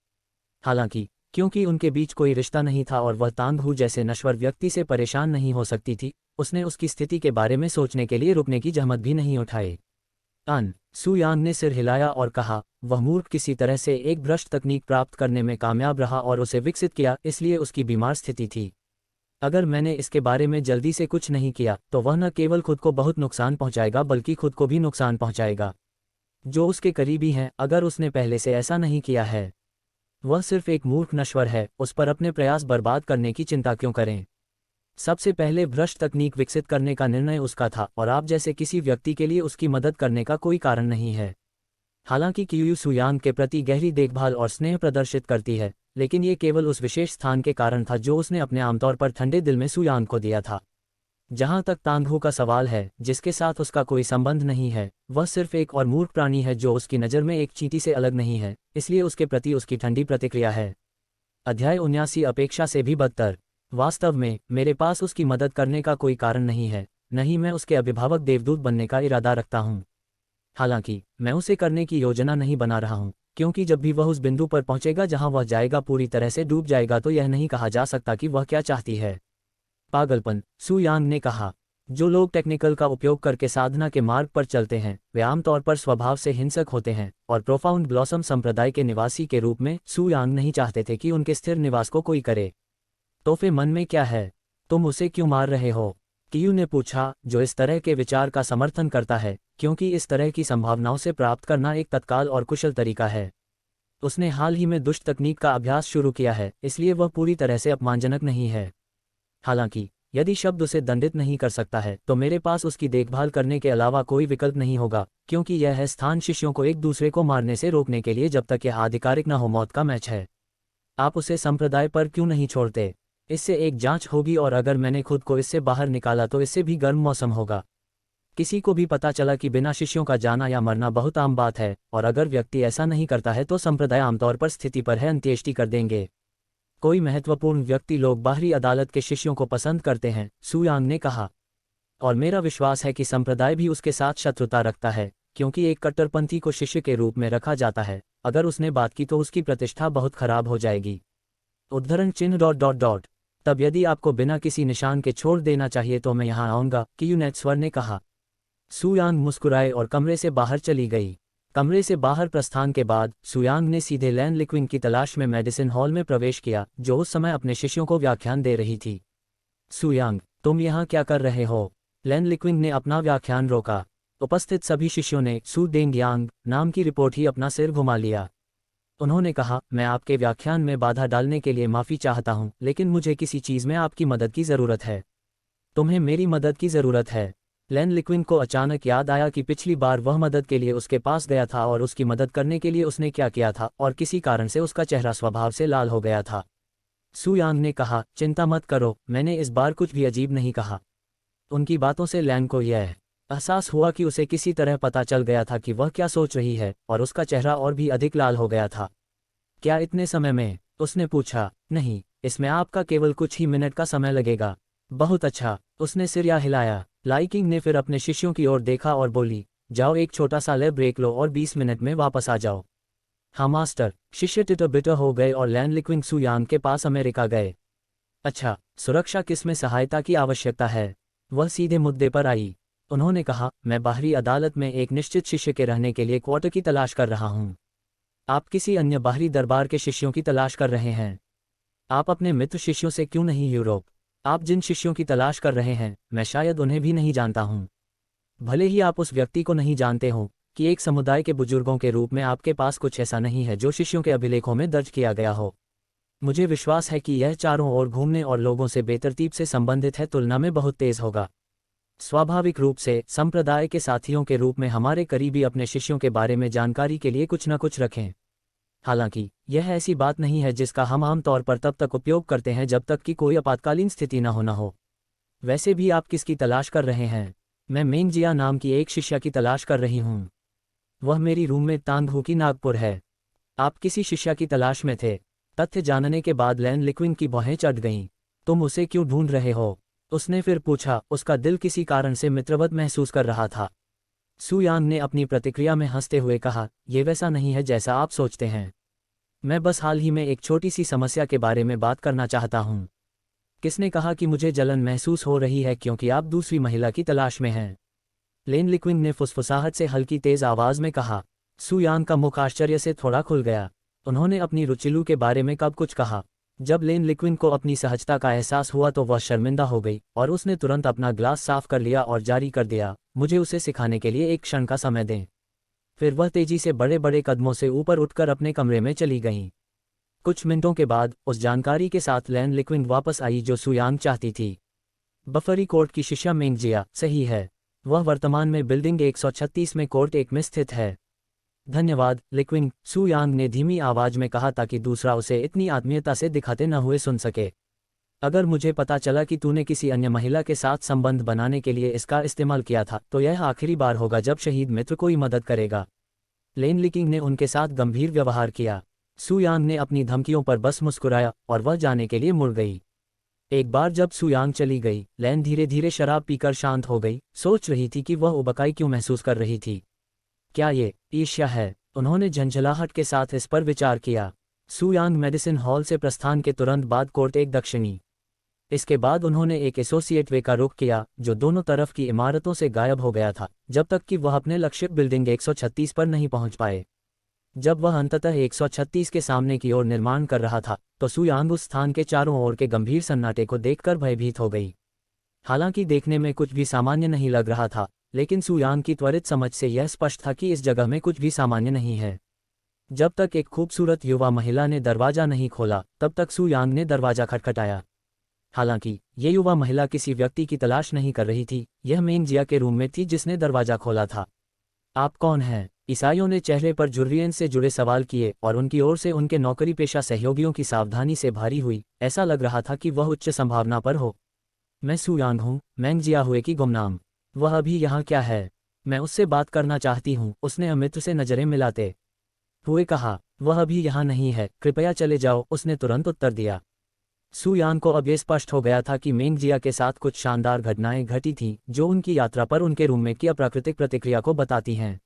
हालांकि क्योंकि उनके बीच कोई रिश्ता नहीं था और वह तांगहू जैसे नश्वर व्यक्ति से परेशान नहीं हो सकती थी, उसने उसकी स्थिति के बारे में सोचने के लिए रुकने की जहमत भी नहीं उठाई। सू यांग ने सिर हिलाया और कहा, वह मूर्ख किसी तरह से एक भ्रष्ट तकनीक प्राप्त करने में कामयाब रहा और उसे विकसित किया, इसलिए उसकी बीमार स्थिति थी। अगर मैंने इसके बारे में जल्दी से कुछ नहीं किया तो वह न केवल खुद को बहुत नुकसान पहुंचाएगा बल्कि खुद को भी नुकसान पहुंचाएगा जो उसके करीबी हैं। अगर उसने पहले से ऐसा नहीं किया है, वह सिर्फ एक मूर्ख नश्वर है, उस पर अपने प्रयास बर्बाद करने की चिंता क्यों करें? सबसे पहले भ्रष्ट तकनीक विकसित करने का निर्णय उसका था और आप जैसे किसी व्यक्ति के लिए उसकी मदद करने का कोई कारण नहीं है। हालांकि कियूयू सू यांग के प्रति गहरी देखभाल और स्नेह प्रदर्शित करती है, लेकिन ये केवल उस विशेष स्थान के कारण था जो उसने अपने आमतौर पर ठंडे दिल में सू यांग को दिया था। जहां तक तांगहू का सवाल है, जिसके साथ उसका कोई संबंध नहीं है, वह सिर्फ एक और मूर्ख प्राणी है जो उसकी नज़र में एक चींटी से अलग नहीं है, इसलिए उसके प्रति उसकी ठंडी प्रतिक्रिया है। अध्याय 79 अपेक्षा से भी बदतर। वास्तव में मेरे पास उसकी मदद करने का कोई कारण नहीं है, नहीं मैं उसके अभिभावक देवदूत बनने का इरादा रखता हूँ। हालांकि मैं उसे करने की योजना नहीं बना रहा हूँ, क्योंकि जब भी वह उस बिंदु पर पहुंचेगा जहां वह जाएगा, पूरी तरह से डूब जाएगा, तो यह नहीं कहा जा सकता कि वह क्या चाहती है। पागलपन, सू यांग ने कहा। जो लोग टेक्निकल का उपयोग करके साधना के मार्ग पर चलते हैं वे आमतौर पर स्वभाव से हिंसक होते हैं, और प्रोफाउंड ब्लॉसम संप्रदाय के निवासी के रूप में सू यांग नहीं चाहते थे कि उनके स्थिर निवास को कोई करे। तो फिर मन में क्या है? तुम उसे क्यों मार रहे हो? कियू ने पूछा, जो इस तरह के विचार का समर्थन करता है, क्योंकि इस तरह की संभावनाओं से प्राप्त करना एक तत्काल और कुशल तरीका है। उसने हाल ही में दुष्ट तकनीक का अभ्यास शुरू किया है, इसलिए वह पूरी तरह से अपमानजनक नहीं है। हालांकि यदि शब्द उसे दंडित नहीं कर सकता है तो मेरे पास उसकी देखभाल करने के अलावा कोई विकल्प नहीं होगा, क्योंकि यह है स्थान शिष्यों को एक दूसरे को मारने से रोकने के लिए जब तक यह आधिकारिक न हो मौत का मैच है। आप उसे संप्रदाय पर क्यों नहीं छोड़ते? इससे एक जांच होगी और अगर मैंने खुद को इससे बाहर निकाला तो इससे भी गर्म मौसम होगा। किसी को भी पता चला कि बिना शिष्यों का जाना या मरना बहुत आम बात है, और अगर व्यक्ति ऐसा नहीं करता है तो संप्रदाय आमतौर पर स्थिति पर है अंत्येष्टि कर देंगे। कोई महत्वपूर्ण व्यक्ति लोग बाहरी अदालत के शिष्यों को पसंद करते हैं, सू यांग ने कहा। और मेरा विश्वास है कि संप्रदाय भी उसके साथ शत्रुता रखता है, क्योंकि एक कट्टरपंथी को शिष्य के रूप में रखा जाता है। अगर उसने बात की तो उसकी प्रतिष्ठा बहुत खराब हो जाएगी। उद्धरण चिन्ह ... तब यदि आपको बिना किसी निशान के छोड़ देना चाहिए तो मैं यहाँ आऊँगा, कियू ने स्वर ने कहा। सू यांग मुस्कुराए और कमरे से बाहर चली गई। कमरे से बाहर प्रस्थान के बाद सू यांग ने सीधे लैन लिक्विंग की तलाश में मेडिसिन हॉल में प्रवेश किया, जो उस समय अपने शिष्यों को व्याख्यान दे रही थी। सू यांग, तुम यहाँ क्या कर रहे हो? लैन लिक्विंग ने अपना व्याख्यान रोका। उपस्थित सभी शिष्यों ने सू डेंग यांग नाम की रिपोर्ट ही अपना सिर घुमा लिया। उन्होंने कहा, मैं आपके व्याख्यान में बाधा डालने के लिए माफ़ी चाहता हूँ, लेकिन मुझे किसी चीज़ में आपकी मदद की ज़रूरत है। तुम्हें मेरी मदद की ज़रूरत है। लैन लिक्विन को अचानक याद आया कि पिछली बार वह मदद के लिए उसके पास गया था और उसकी मदद करने के लिए उसने क्या किया था, और किसी कारण से उसका चेहरा स्वभाव से लाल हो गया था। सू यांग ने कहा, चिंता मत करो, मैंने इस बार कुछ भी अजीब नहीं कहा। उनकी बातों से लैन को यह एहसास हुआ कि उसे किसी तरह पता चल गया था कि वह क्या सोच रही है, और उसका चेहरा और भी अधिक लाल हो गया था। क्या इतने समय में? उसने पूछा। नहीं, इसमें आपका केवल कुछ ही मिनट का समय लगेगा। बहुत अच्छा, उसने सिर हिलाया। लाइकिंग ने फिर अपने शिष्यों की ओर देखा और बोली, जाओ एक छोटा सा ले ब्रेक लो और 20 मिनट में वापस आ जाओ। हाँ मास्टर। शिष्य टिटर बिटर हो गए और लैन लिक्विंग सू यांग के पास अमेरिका गए। अच्छा, सुरक्षा किसमें सहायता की आवश्यकता है? वह सीधे मुद्दे पर आई। उन्होंने कहा, मैं बाहरी अदालत में एक निश्चित शिष्य के रहने के लिए क्वार्टर की तलाश कर रहा हूँ। आप किसी अन्य बाहरी दरबार के शिष्यों की तलाश कर रहे हैं? आप अपने मित्र शिष्यों से क्यों नहीं यूरोप? आप जिन शिष्यों की तलाश कर रहे हैं, मैं शायद उन्हें भी नहीं जानता हूँ। भले ही आप उस व्यक्ति को नहीं जानते हो कि एक समुदाय के बुजुर्गों के रूप में आपके पास कुछ ऐसा नहीं है जो शिष्यों के अभिलेखों में दर्ज किया गया हो। मुझे विश्वास है कि यह चारों ओर घूमने और लोगों से बेतरतीब से संबंधित है तुलना में बहुत तेज होगा। स्वाभाविक रूप से संप्रदाय के साथियों के रूप में हमारे करीबी अपने शिष्यों के बारे में जानकारी के लिए कुछ न कुछ रखें। हालांकि यह ऐसी बात नहीं है जिसका हम आम तौर पर तब तक उपयोग करते हैं जब तक कि कोई आपातकालीन स्थिति न हो। वैसे भी आप किसकी तलाश कर रहे हैं? मैं मेंगजिया नाम की एक शिष्या की तलाश कर रही हूँ। वह मेरी रूममेट तांगहू की नागपुर है। आप किसी शिष्या की तलाश में थे? तथ्य जानने के बाद लैन लिक्विन की भौहें चढ़ गईं। तुम उसे क्यों ढूंढ रहे हो? उसने फिर पूछा। उसका दिल किसी कारण से मित्रवत महसूस कर रहा था। सू यांग ने अपनी प्रतिक्रिया में हंसते हुए कहा, यह वैसा नहीं है जैसा आप सोचते हैं। मैं बस हाल ही में एक छोटी सी समस्या के बारे में बात करना चाहता हूँ। किसने कहा कि मुझे जलन महसूस हो रही है क्योंकि आप दूसरी महिला की तलाश में हैं? लैन लिक्विन ने फुसफुसाहट से हल्की तेज आवाज में कहा। सू यांग का मुख आश्चर्य से थोड़ा खुल गया। उन्होंने अपनी रुचिलू के बारे में कब कुछ कहा? जब लैन लिक्विन को अपनी सहजता का एहसास हुआ तो वह शर्मिंदा हो गई और उसने तुरंत अपना ग्लास साफ कर लिया और जारी कर दिया, मुझे उसे सिखाने के लिए एक क्षण का समय दें। फिर वह तेजी से बड़े बड़े कदमों से ऊपर उठकर अपने कमरे में चली गईं। कुछ मिनटों के बाद उस जानकारी के साथ लैन लिक्विन वापस आई जो सू यांग चाहती थी। बफरी कोर्ट की शिष्या मेंगजिया, सही है। वह वर्तमान में बिल्डिंग 136 में कोर्ट 1 में स्थित है। धन्यवाद लिक्विन, सू यांग ने धीमी आवाज में कहा ताकि दूसरा उसे इतनी आत्मीयता से दिखाते न हुए सुन सके। अगर मुझे पता चला कि तूने किसी अन्य महिला के साथ संबंध बनाने के लिए इसका इस्तेमाल किया था तो यह आखिरी बार होगा जब शहीद मित्र कोई मदद करेगा। लैन लिक्विन ने उनके साथ गंभीर व्यवहार किया। सू यांग ने अपनी धमकियों पर बस मुस्कुराया और वह जाने के लिए मुड़ गई। एक बार जब सू यांग चली गई, लैन धीरे धीरे शराब पीकर शांत हो गई, सोच रही थी कि वह उबकाई क्यों महसूस कर रही थी। क्या ये ईर्ष्या है? उन्होंने झंझलाहट के साथ इस पर विचार किया। सू यांग मेडिसिन हॉल से प्रस्थान के तुरंत बाद कोर्ट 1 दक्षिणी इसके बाद उन्होंने एक एसोसिएट वे का रुख किया जो दोनों तरफ की इमारतों से गायब हो गया था, जब तक कि वह अपने लक्ष्य बिल्डिंग 136 पर नहीं पहुंच पाए। जब वह अंततः 136 के सामने की ओर निर्माण कर रहा था, तो सुयांग उस स्थान के चारों ओर के गंभीर सन्नाटे को देखकर भयभीत हो गई। हालांकि देखने में कुछ भी सामान्य नहीं लग रहा था, लेकिन सुयांग की त्वरित समझ से यह स्पष्ट था कि इस जगह में कुछ भी सामान्य नहीं है। जब तक एक खूबसूरत युवा महिला ने दरवाजा नहीं खोला, तब तक सुयांग ने दरवाजा खटखटाया। हालांकि ये युवा महिला किसी व्यक्ति की तलाश नहीं कर रही थी, यह मेंग जिया के रूम में थी जिसने दरवाजा खोला था। आप कौन हैं? ईसाइयों ने चेहरे पर जुर्रियन से जुड़े सवाल किए और उनकी ओर से उनके नौकरी पेशा सहयोगियों की सावधानी से भारी हुई। ऐसा लग रहा था कि वह उच्च संभावना पर हो। मैं सुयांग हूँ, मेंग जिया हुए की गुमनाम। वह अभी यहाँ क्या है? मैं उससे बात करना चाहती हूँ, उसने अमित्र से नजरें मिलाते हुए कहा। वह अभी यहाँ नहीं है, कृपया चले जाओ, उसने तुरंत उत्तर दिया। सुयांग को अब ये स्पष्ट हो गया था कि मेंग जिया के साथ कुछ शानदार घटनाएं घटी थीं जो उनकी यात्रा पर उनके रूममेट की अप्राकृतिक प्रतिक्रिया को बताती हैं।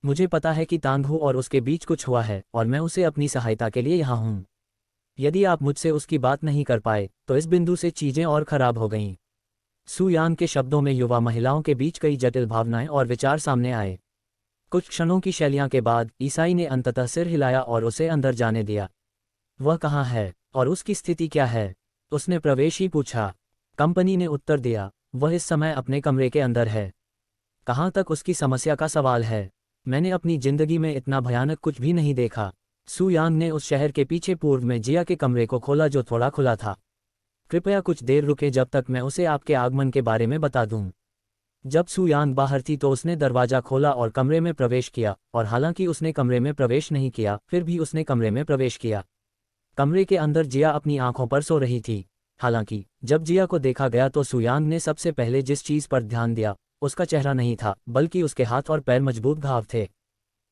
मुझे पता है कि तांगहू और उसके बीच कुछ हुआ है और मैं उसे अपनी सहायता के लिए यहाँ हूँ। यदि आप मुझसे उसकी बात नहीं कर पाए तो इस बिंदु से चीजें और खराब हो गईं। सुयांग के शब्दों में युवा महिलाओं के बीच कई जटिल भावनाएं और विचार सामने आए। कुछ क्षणों की शैलियां के बाद ईसाई ने अंततः सिर हिलाया और उसे अंदर जाने दिया। वह कहाँ है और उसकी स्थिति क्या है? उसने प्रवेश ही पूछा। कंपनी ने उत्तर दिया, वह इस समय अपने कमरे के अंदर है। कहाँ तक उसकी समस्या का सवाल है? मैंने अपनी जिंदगी में इतना भयानक कुछ भी नहीं देखा। सुयांग ने उस शहर के पीछे पूर्व में जिया के कमरे को खोला जो थोड़ा खुला था। कृपया कुछ देर रुके जब तक मैं उसे आपके आगमन के बारे में बता दूं। जब सुयांग बाहर थी तो उसने दरवाजा खोला और कमरे में प्रवेश किया, और हालांकि उसने कमरे में प्रवेश नहीं किया, फिर भी उसने कमरे में प्रवेश किया। कमरे के अंदर जिया अपनी आंखों पर सो रही थी। हालांकि जब जिया को देखा गया तो सुयांग ने सबसे पहले जिस चीज पर ध्यान दिया, उसका चेहरा नहीं था, बल्कि उसके हाथ और पैर मजबूत घाव थे।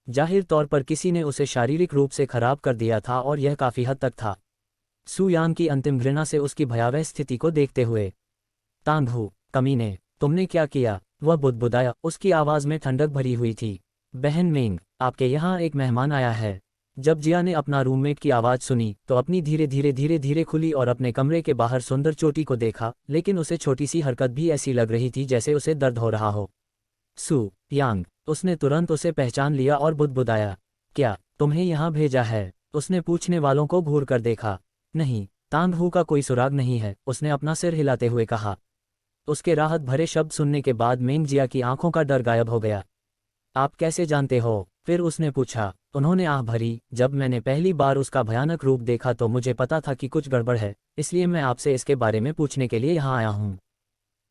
जाहिर तौर पर किसी ने उसे शारीरिक रूप से खराब कर दिया था और यह काफी हद तक था। सुयांग की अंतिम घृणा से उसकी भयावह स्थिति को देखते हुए, तांगहू, कमीने, तुमने क्या किया? वह बुदबुदाया, उसकी आवाज में ठंडक भरी हुई थी। बहन मेंग, आपके यहाँ एक मेहमान आया है। जब जिया ने अपना रूममेट की आवाज सुनी तो अपनी धीरे धीरे खुली और अपने कमरे के बाहर सुंदर चोटी को देखा, लेकिन उसे छोटी सी हरकत भी ऐसी लग रही थी जैसे उसे दर्द हो रहा हो। सु यांग, उसने तुरंत उसे पहचान लिया और बुदबुदाया। क्या तुम्हें यहाँ भेजा है? उसने पूछने वालों को घूर कर देखा। नहीं, तांगहू का कोई सुराग नहीं है, उसने अपना सिर हिलाते हुए कहा। उसके राहत भरे शब्द सुनने के बाद मेंग जिया की आंखों का डर गायब हो गया। आप कैसे जानते हो? फिर उसने पूछा। उन्होंने आह भरी, जब मैंने पहली बार उसका भयानक रूप देखा तो मुझे पता था कि कुछ गड़बड़ है, इसलिए मैं आपसे इसके बारे में पूछने के लिए यहाँ आया हूँ।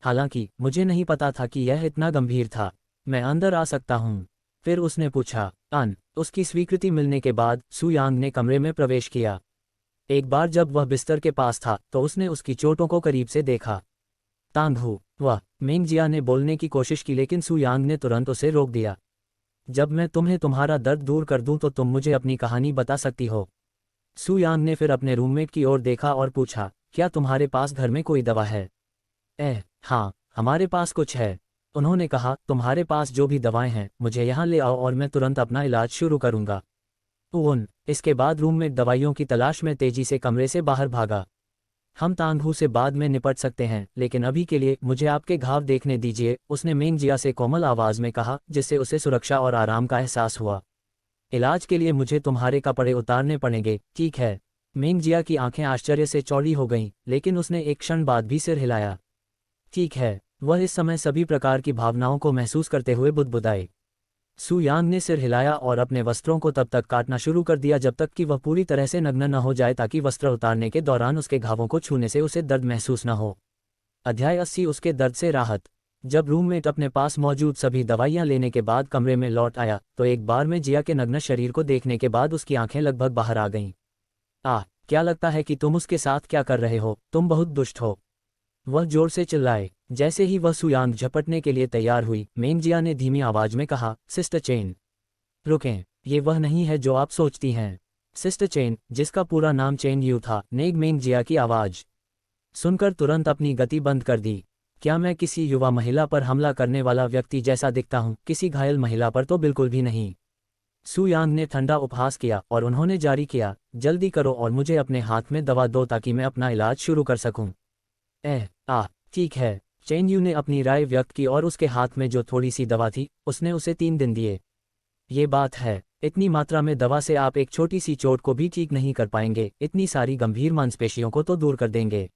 हालांकि मुझे नहीं पता था कि यह इतना गंभीर था। मैं अंदर आ सकता हूँ? फिर उसने पूछा। उसकी स्वीकृति मिलने के बाद सुयांग ने कमरे में प्रवेश किया। एक बार जब वह बिस्तर के पास था तो उसने उसकी चोटों को करीब से देखा। तांगहू, वह, मेंग जिया ने बोलने की कोशिश की लेकिन सुयांग ने तुरंत उसे रोक दिया। जब मैं तुम्हें तुम्हारा दर्द दूर कर दूं तो तुम मुझे अपनी कहानी बता सकती हो। सुयांग ने फिर अपने रूममेट की ओर देखा और पूछा, क्या तुम्हारे पास घर में कोई दवा है? हाँ, हमारे पास कुछ है। उन्होंने कहा, तुम्हारे पास जो भी दवाएं हैं मुझे यहाँ ले आओ और मैं तुरंत अपना इलाज शुरू करूंगा। इसके बाद रूममेट दवाइयों की तलाश में तेजी से कमरे से बाहर भागा। हम तांगहू से बाद में निपट सकते हैं, लेकिन अभी के लिए मुझे आपके घाव देखने दीजिए, उसने मेंग जिया से कोमल आवाज में कहा, जिससे उसे सुरक्षा और आराम का एहसास हुआ। इलाज के लिए मुझे तुम्हारे कपड़े उतारने पड़ेंगे, ठीक है? मेंग जिया की आंखें आश्चर्य से चौड़ी हो गईं, लेकिन उसने एक क्षण बाद भी सिर हिलाया। ठीक है। वह इस समय सभी प्रकार की भावनाओं को महसूस करते हुए बुदबुदाए। सुयांग ने सिर हिलाया और अपने वस्त्रों को तब तक काटना शुरू कर दिया जब तक कि वह पूरी तरह से नग्न न हो जाए, ताकि वस्त्र उतारने के दौरान उसके घावों को छूने से उसे दर्द महसूस न हो। अध्याय 80, उसके दर्द से राहत। जब रूममेट अपने पास मौजूद सभी दवाइयां लेने के बाद कमरे में लौट आया तो एक बार में जिया के नग्न शरीर को देखने के बाद उसकी आंखें लगभग बाहर आ गईं। क्या लगता है कि तुम उसके साथ क्या कर रहे हो? तुम बहुत दुष्ट हो, वह जोर से चिल्लाए। जैसे ही वह सुयांग झपटने के लिए तैयार हुई, मेंग जिया ने धीमी आवाज में कहा, सिस्टर चेन, रुकें, ये वह नहीं है जो आप सोचती हैं। सिस्टर चेन, जिसका पूरा नाम चेन यू था, ने मेंग जिया की आवाज सुनकर तुरंत अपनी गति बंद कर दी। क्या मैं किसी युवा महिला पर हमला करने वाला व्यक्ति जैसा दिखता हूँ? किसी घायल महिला पर तो बिल्कुल भी नहीं। सुयांग ने ठंडा उपहास किया और उन्होंने जारी किया, जल्दी करो और मुझे अपने हाथ में दवा दो ताकि मैं अपना इलाज शुरू कर सकूं। ठीक है। चेन यू ने अपनी राय व्यक्त की और उसके हाथ में जो थोड़ी सी दवा थी उसने उसे 3 दिन दिए। ये बात है, इतनी मात्रा में दवा से आप एक छोटी सी चोट को भी ठीक नहीं कर पाएंगे, इतनी सारी गंभीर मांसपेशियों को तो दूर कर देंगे,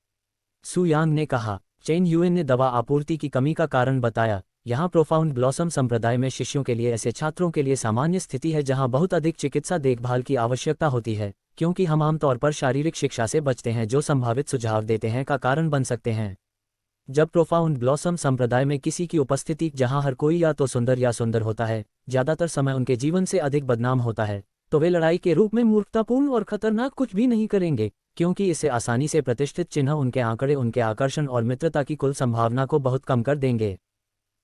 सू यांग ने कहा। चेन यूएन ने दवा आपूर्ति की कमी का कारण बताया। यहाँ प्रोफाउंड ब्लॉसम संप्रदाय में शिष्यों के लिए ऐसे छात्रों के लिए सामान्य स्थिति है जहाँ बहुत अधिक चिकित्सा देखभाल की आवश्यकता होती है, क्योंकि हम आमतौर पर शारीरिक शिक्षा से बचते हैं जो संभावित सुझाव देते हैं का कारण बन सकते हैं। जब प्रोफाउंड ब्लॉसम संप्रदाय में किसी की उपस्थिति जहां हर कोई या तो सुंदर या सुंदर होता है, ज्यादातर समय उनके जीवन से अधिक बदनाम होता है, तो वे लड़ाई के रूप में मूर्खतापूर्ण और खतरनाक कुछ भी नहीं करेंगे, क्योंकि इससे आसानी से प्रतिष्ठित चिन्ह उनके आंकड़े उनके आकर्षण और मित्रता की कुल संभावना को बहुत कम कर देंगे।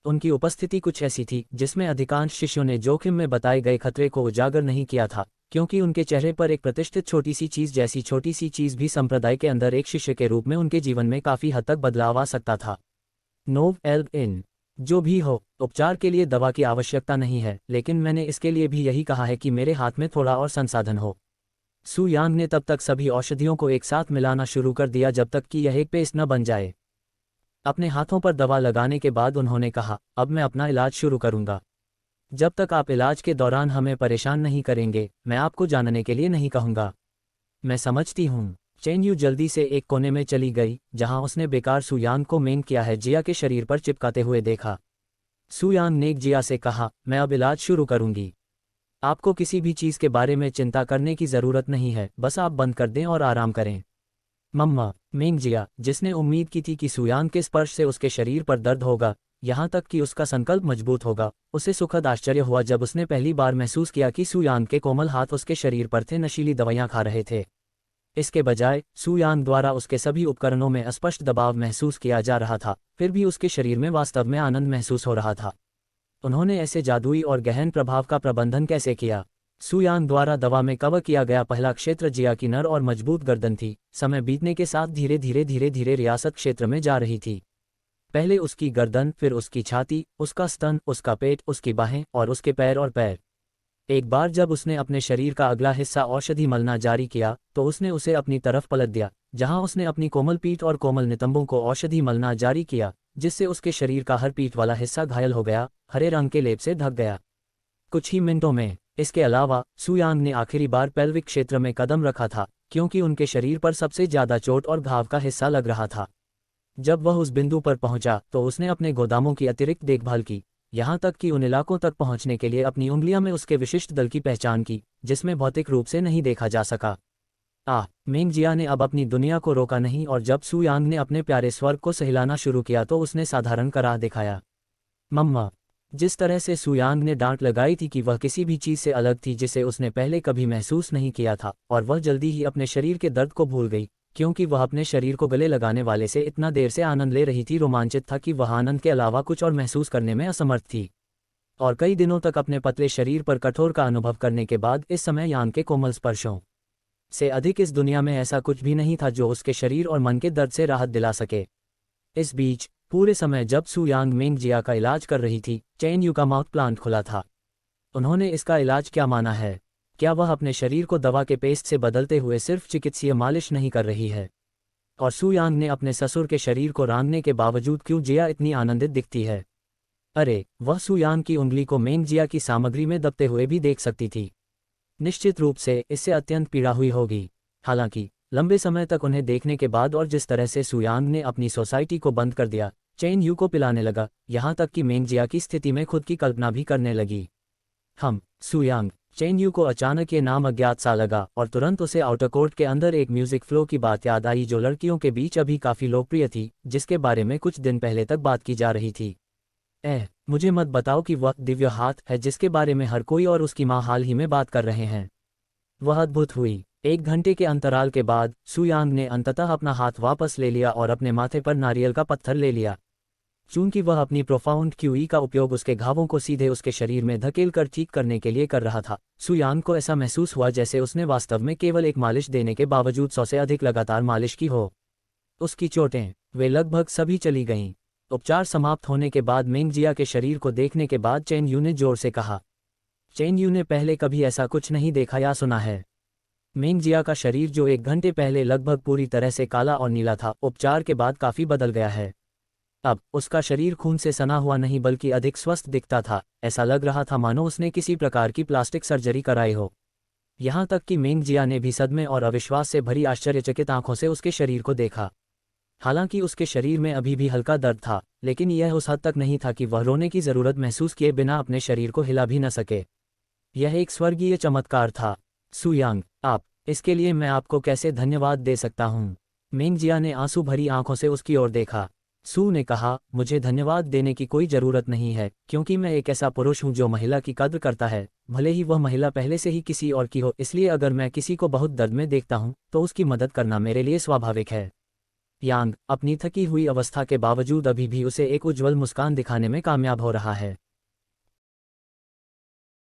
उनकी उपस्थिति कुछ ऐसी थी जिसमें अधिकांश शिष्यों ने जोखिम में बताए गए खतरे को उजागर नहीं किया था, क्योंकि उनके चेहरे पर एक प्रतिष्ठित छोटी सी चीज जैसी छोटी सी चीज भी संप्रदाय के अंदर एक शिष्य के रूप में उनके जीवन में काफी हद तक बदलाव आ सकता था। नोव एल्ब इन, जो भी हो, उपचार के लिए दवा की आवश्यकता नहीं है, लेकिन मैंने इसके लिए भी यही कहा है कि मेरे हाथ में थोड़ा और संसाधन हो। सू यांग ने तब तक सभी औषधियों को एक साथ मिलाना शुरू कर दिया जब तक कि यह एक पेस्ट न बन जाए। अपने हाथों पर दवा लगाने के बाद उन्होंने कहा, अब मैं अपना इलाज शुरू करूंगा। जब तक आप इलाज के दौरान हमें परेशान नहीं करेंगे, मैं आपको जानने के लिए नहीं कहूंगा। मैं समझती हूँ। चेन यू जल्दी से एक कोने में चली गई, जहां उसने बेकार सू यांग को मेंग किया है जिया के शरीर पर चिपकाते हुए देखा। सू यांग ने जिया से कहा, मैं अब इलाज शुरू करूंगी। आपको किसी भी चीज़ के बारे में चिंता करने की ज़रूरत नहीं है, बस आप बंद कर दें और आराम करें। मम्मा, मेंग जिया, जिसने उम्मीद की थी कि सू यांग के स्पर्श से उसके शरीर पर दर्द होगा, यहाँ तक कि उसका संकल्प मजबूत होगा, उसे सुखद आश्चर्य हुआ जब उसने पहली बार महसूस किया कि सू यांग के कोमल हाथ उसके शरीर पर थे नशीली दवाइयाँ खा रहे थे। इसके बजाय सू यांग द्वारा उसके सभी उपकरणों में अस्पष्ट दबाव महसूस किया जा रहा था, फिर भी उसके शरीर में वास्तव में आनंद महसूस हो रहा था। उन्होंने ऐसे जादुई और गहन प्रभाव का प्रबंधन कैसे किया? सू यांग द्वारा दवा में कवर किया गया पहला क्षेत्र जिया की नर और मजबूत गर्दन थी। समय बीतने के साथ धीरे धीरे रियासत क्षेत्र में जा रही थी। पहले उसकी गर्दन, फिर उसकी छाती, उसका स्तन, उसका पेट, उसकी बाहें और उसके पैर और पैर। एक बार जब उसने अपने शरीर का अगला हिस्सा औषधि मलना जारी किया तो उसने उसे अपनी तरफ पलट दिया, जहां उसने अपनी कोमल पीठ और कोमल नितंबों को औषधि मलना जारी किया, जिससे उसके शरीर का हर पीठ वाला हिस्सा घायल हो गया, हरे रंग के लेप से ढक गया। कुछ ही मिनटों में। इसके अलावा सू यांग ने आखिरी बार पेल्विक क्षेत्र में कदम रखा था, क्योंकि उनके शरीर पर सबसे ज्यादा चोट और घाव का हिस्सा लग रहा था। जब वह उस बिंदु पर पहुंचा तो उसने अपने गोदामों की अतिरिक्त देखभाल की, यहाँ तक कि उन इलाकों तक पहुंचने के लिए अपनी उंगलियां में उसके विशिष्ट दल की पहचान की, जिसमें भौतिक रूप से नहीं देखा जा सका। मेंग जिया ने अब अपनी दुनिया को रोका नहीं, और जब सू यांग ने अपने प्यारे स्वर को सहलाना शुरू किया तो उसने साधारण कराह दिखाया। मम्मा, जिस तरह से सू यांग ने डांट लगाई थी कि वह किसी भी चीज़ से अलग थी जिसे उसने पहले कभी महसूस नहीं किया था, और वह जल्दी ही अपने शरीर के दर्द को भूल गई, क्योंकि वह अपने शरीर को गले लगाने वाले से इतना देर से आनंद ले रही थी, रोमांचित था कि वह आनंद के अलावा कुछ और महसूस करने में असमर्थ थी। और कई दिनों तक अपने पतले शरीर पर कठोर का अनुभव करने के बाद इस समय यांग के कोमल स्पर्शों से अधिक इस दुनिया में ऐसा कुछ भी नहीं था जो उसके शरीर और मन के दर्द से राहत दिला सके। इस बीच पूरे समय जब सू यांग मेंग जिया का इलाज कर रही थी, चेन यू का माउथ प्लांट खुला था। उन्होंने इसका इलाज क्या माना है? क्या वह अपने शरीर को दवा के पेस्ट से बदलते हुए सिर्फ चिकित्सीय मालिश नहीं कर रही है? और सू यांग ने अपने ससुर के शरीर को रांधने के बावजूद क्यों जिया इतनी आनंदित दिखती है? अरे, वह सू यांग की उंगली को मेंग जिया की सामग्री में दबते हुए भी देख सकती थी। निश्चित रूप से इससे अत्यंत पीड़ा हुई होगी। हालांकि लंबे समय तक उन्हें देखने के बाद और जिस तरह से सू यांग ने अपनी सोसाइटी को बंद कर दिया, चेन यू को पिलाने लगा, यहाँ तक कि मेंग जिया की स्थिति में खुद की कल्पना भी करने लगी। सू यांग। चेन यू को अचानक ये नाम अज्ञात सा लगा, और तुरंत उसे आउटर कोर्ट के अंदर एक म्यूजिक फ्लो की बात याद आई जो लड़कियों के बीच अभी काफ़ी लोकप्रिय थी, जिसके बारे में कुछ दिन पहले तक बात की जा रही थी। मुझे मत बताओ कि वह दिव्य हाथ है जिसके बारे में हर कोई और उसकी माँ हाल ही में बात कर रहे हैं। वह अद्भुत हुई। 1 घंटे के अंतराल के बाद सू यांग ने अंततः अपना हाथ वापस ले लिया और अपने माथे पर नारियल का पत्थर ले लिया। चूंकि वह अपनी प्रोफाउंड क्यूई का उपयोग उसके घावों को सीधे उसके शरीर में धकेल कर ठीक करने के लिए कर रहा था, सू यांग को ऐसा महसूस हुआ जैसे उसने वास्तव में केवल एक मालिश देने के बावजूद 100 से अधिक लगातार मालिश की हो। उसकी चोटें, वे लगभग सभी चली गईं। उपचार समाप्त होने के बाद मेंग जिया के शरीर को देखने के बाद चेन यू ने जोर से कहा। चेन यू ने पहले कभी ऐसा कुछ नहीं देखा या सुना है। मेंगजिया का शरीर जो 1 घंटे पहले लगभग पूरी तरह से काला और नीला था, उपचार के बाद काफी बदल गया है। अब उसका शरीर खून से सना हुआ नहीं बल्कि अधिक स्वस्थ दिखता था। ऐसा लग रहा था मानो उसने किसी प्रकार की प्लास्टिक सर्जरी कराई हो। यहाँ तक कि मेंगजिया ने भी सदमे और अविश्वास से भरी आश्चर्यचकित आंखों से उसके शरीर को देखा। हालांकि उसके शरीर में अभी भी हल्का दर्द था, लेकिन यह उस हद तक नहीं था कि वह रोने की जरूरत महसूस किए बिना अपने शरीर को हिला भी न सके। यह एक स्वर्गीय चमत्कार था। सुयांग, आप, इसके लिए मैं आपको कैसे धन्यवाद दे सकता हूँ? मेंगजिया ने आंसू भरी आंखों से उसकी ओर देखा। सू ने कहा, मुझे धन्यवाद देने की कोई जरूरत नहीं है, क्योंकि मैं एक ऐसा पुरुष हूँ जो महिला की कद्र करता है, भले ही वह महिला पहले से ही किसी और की हो। इसलिए अगर मैं किसी को बहुत दर्द में देखता हूँ तो उसकी मदद करना मेरे लिए स्वाभाविक है। यांग अपनी थकी हुई अवस्था के बावजूद अभी भी उसे एक उज्ज्वल मुस्कान दिखाने में कामयाब हो रहा है।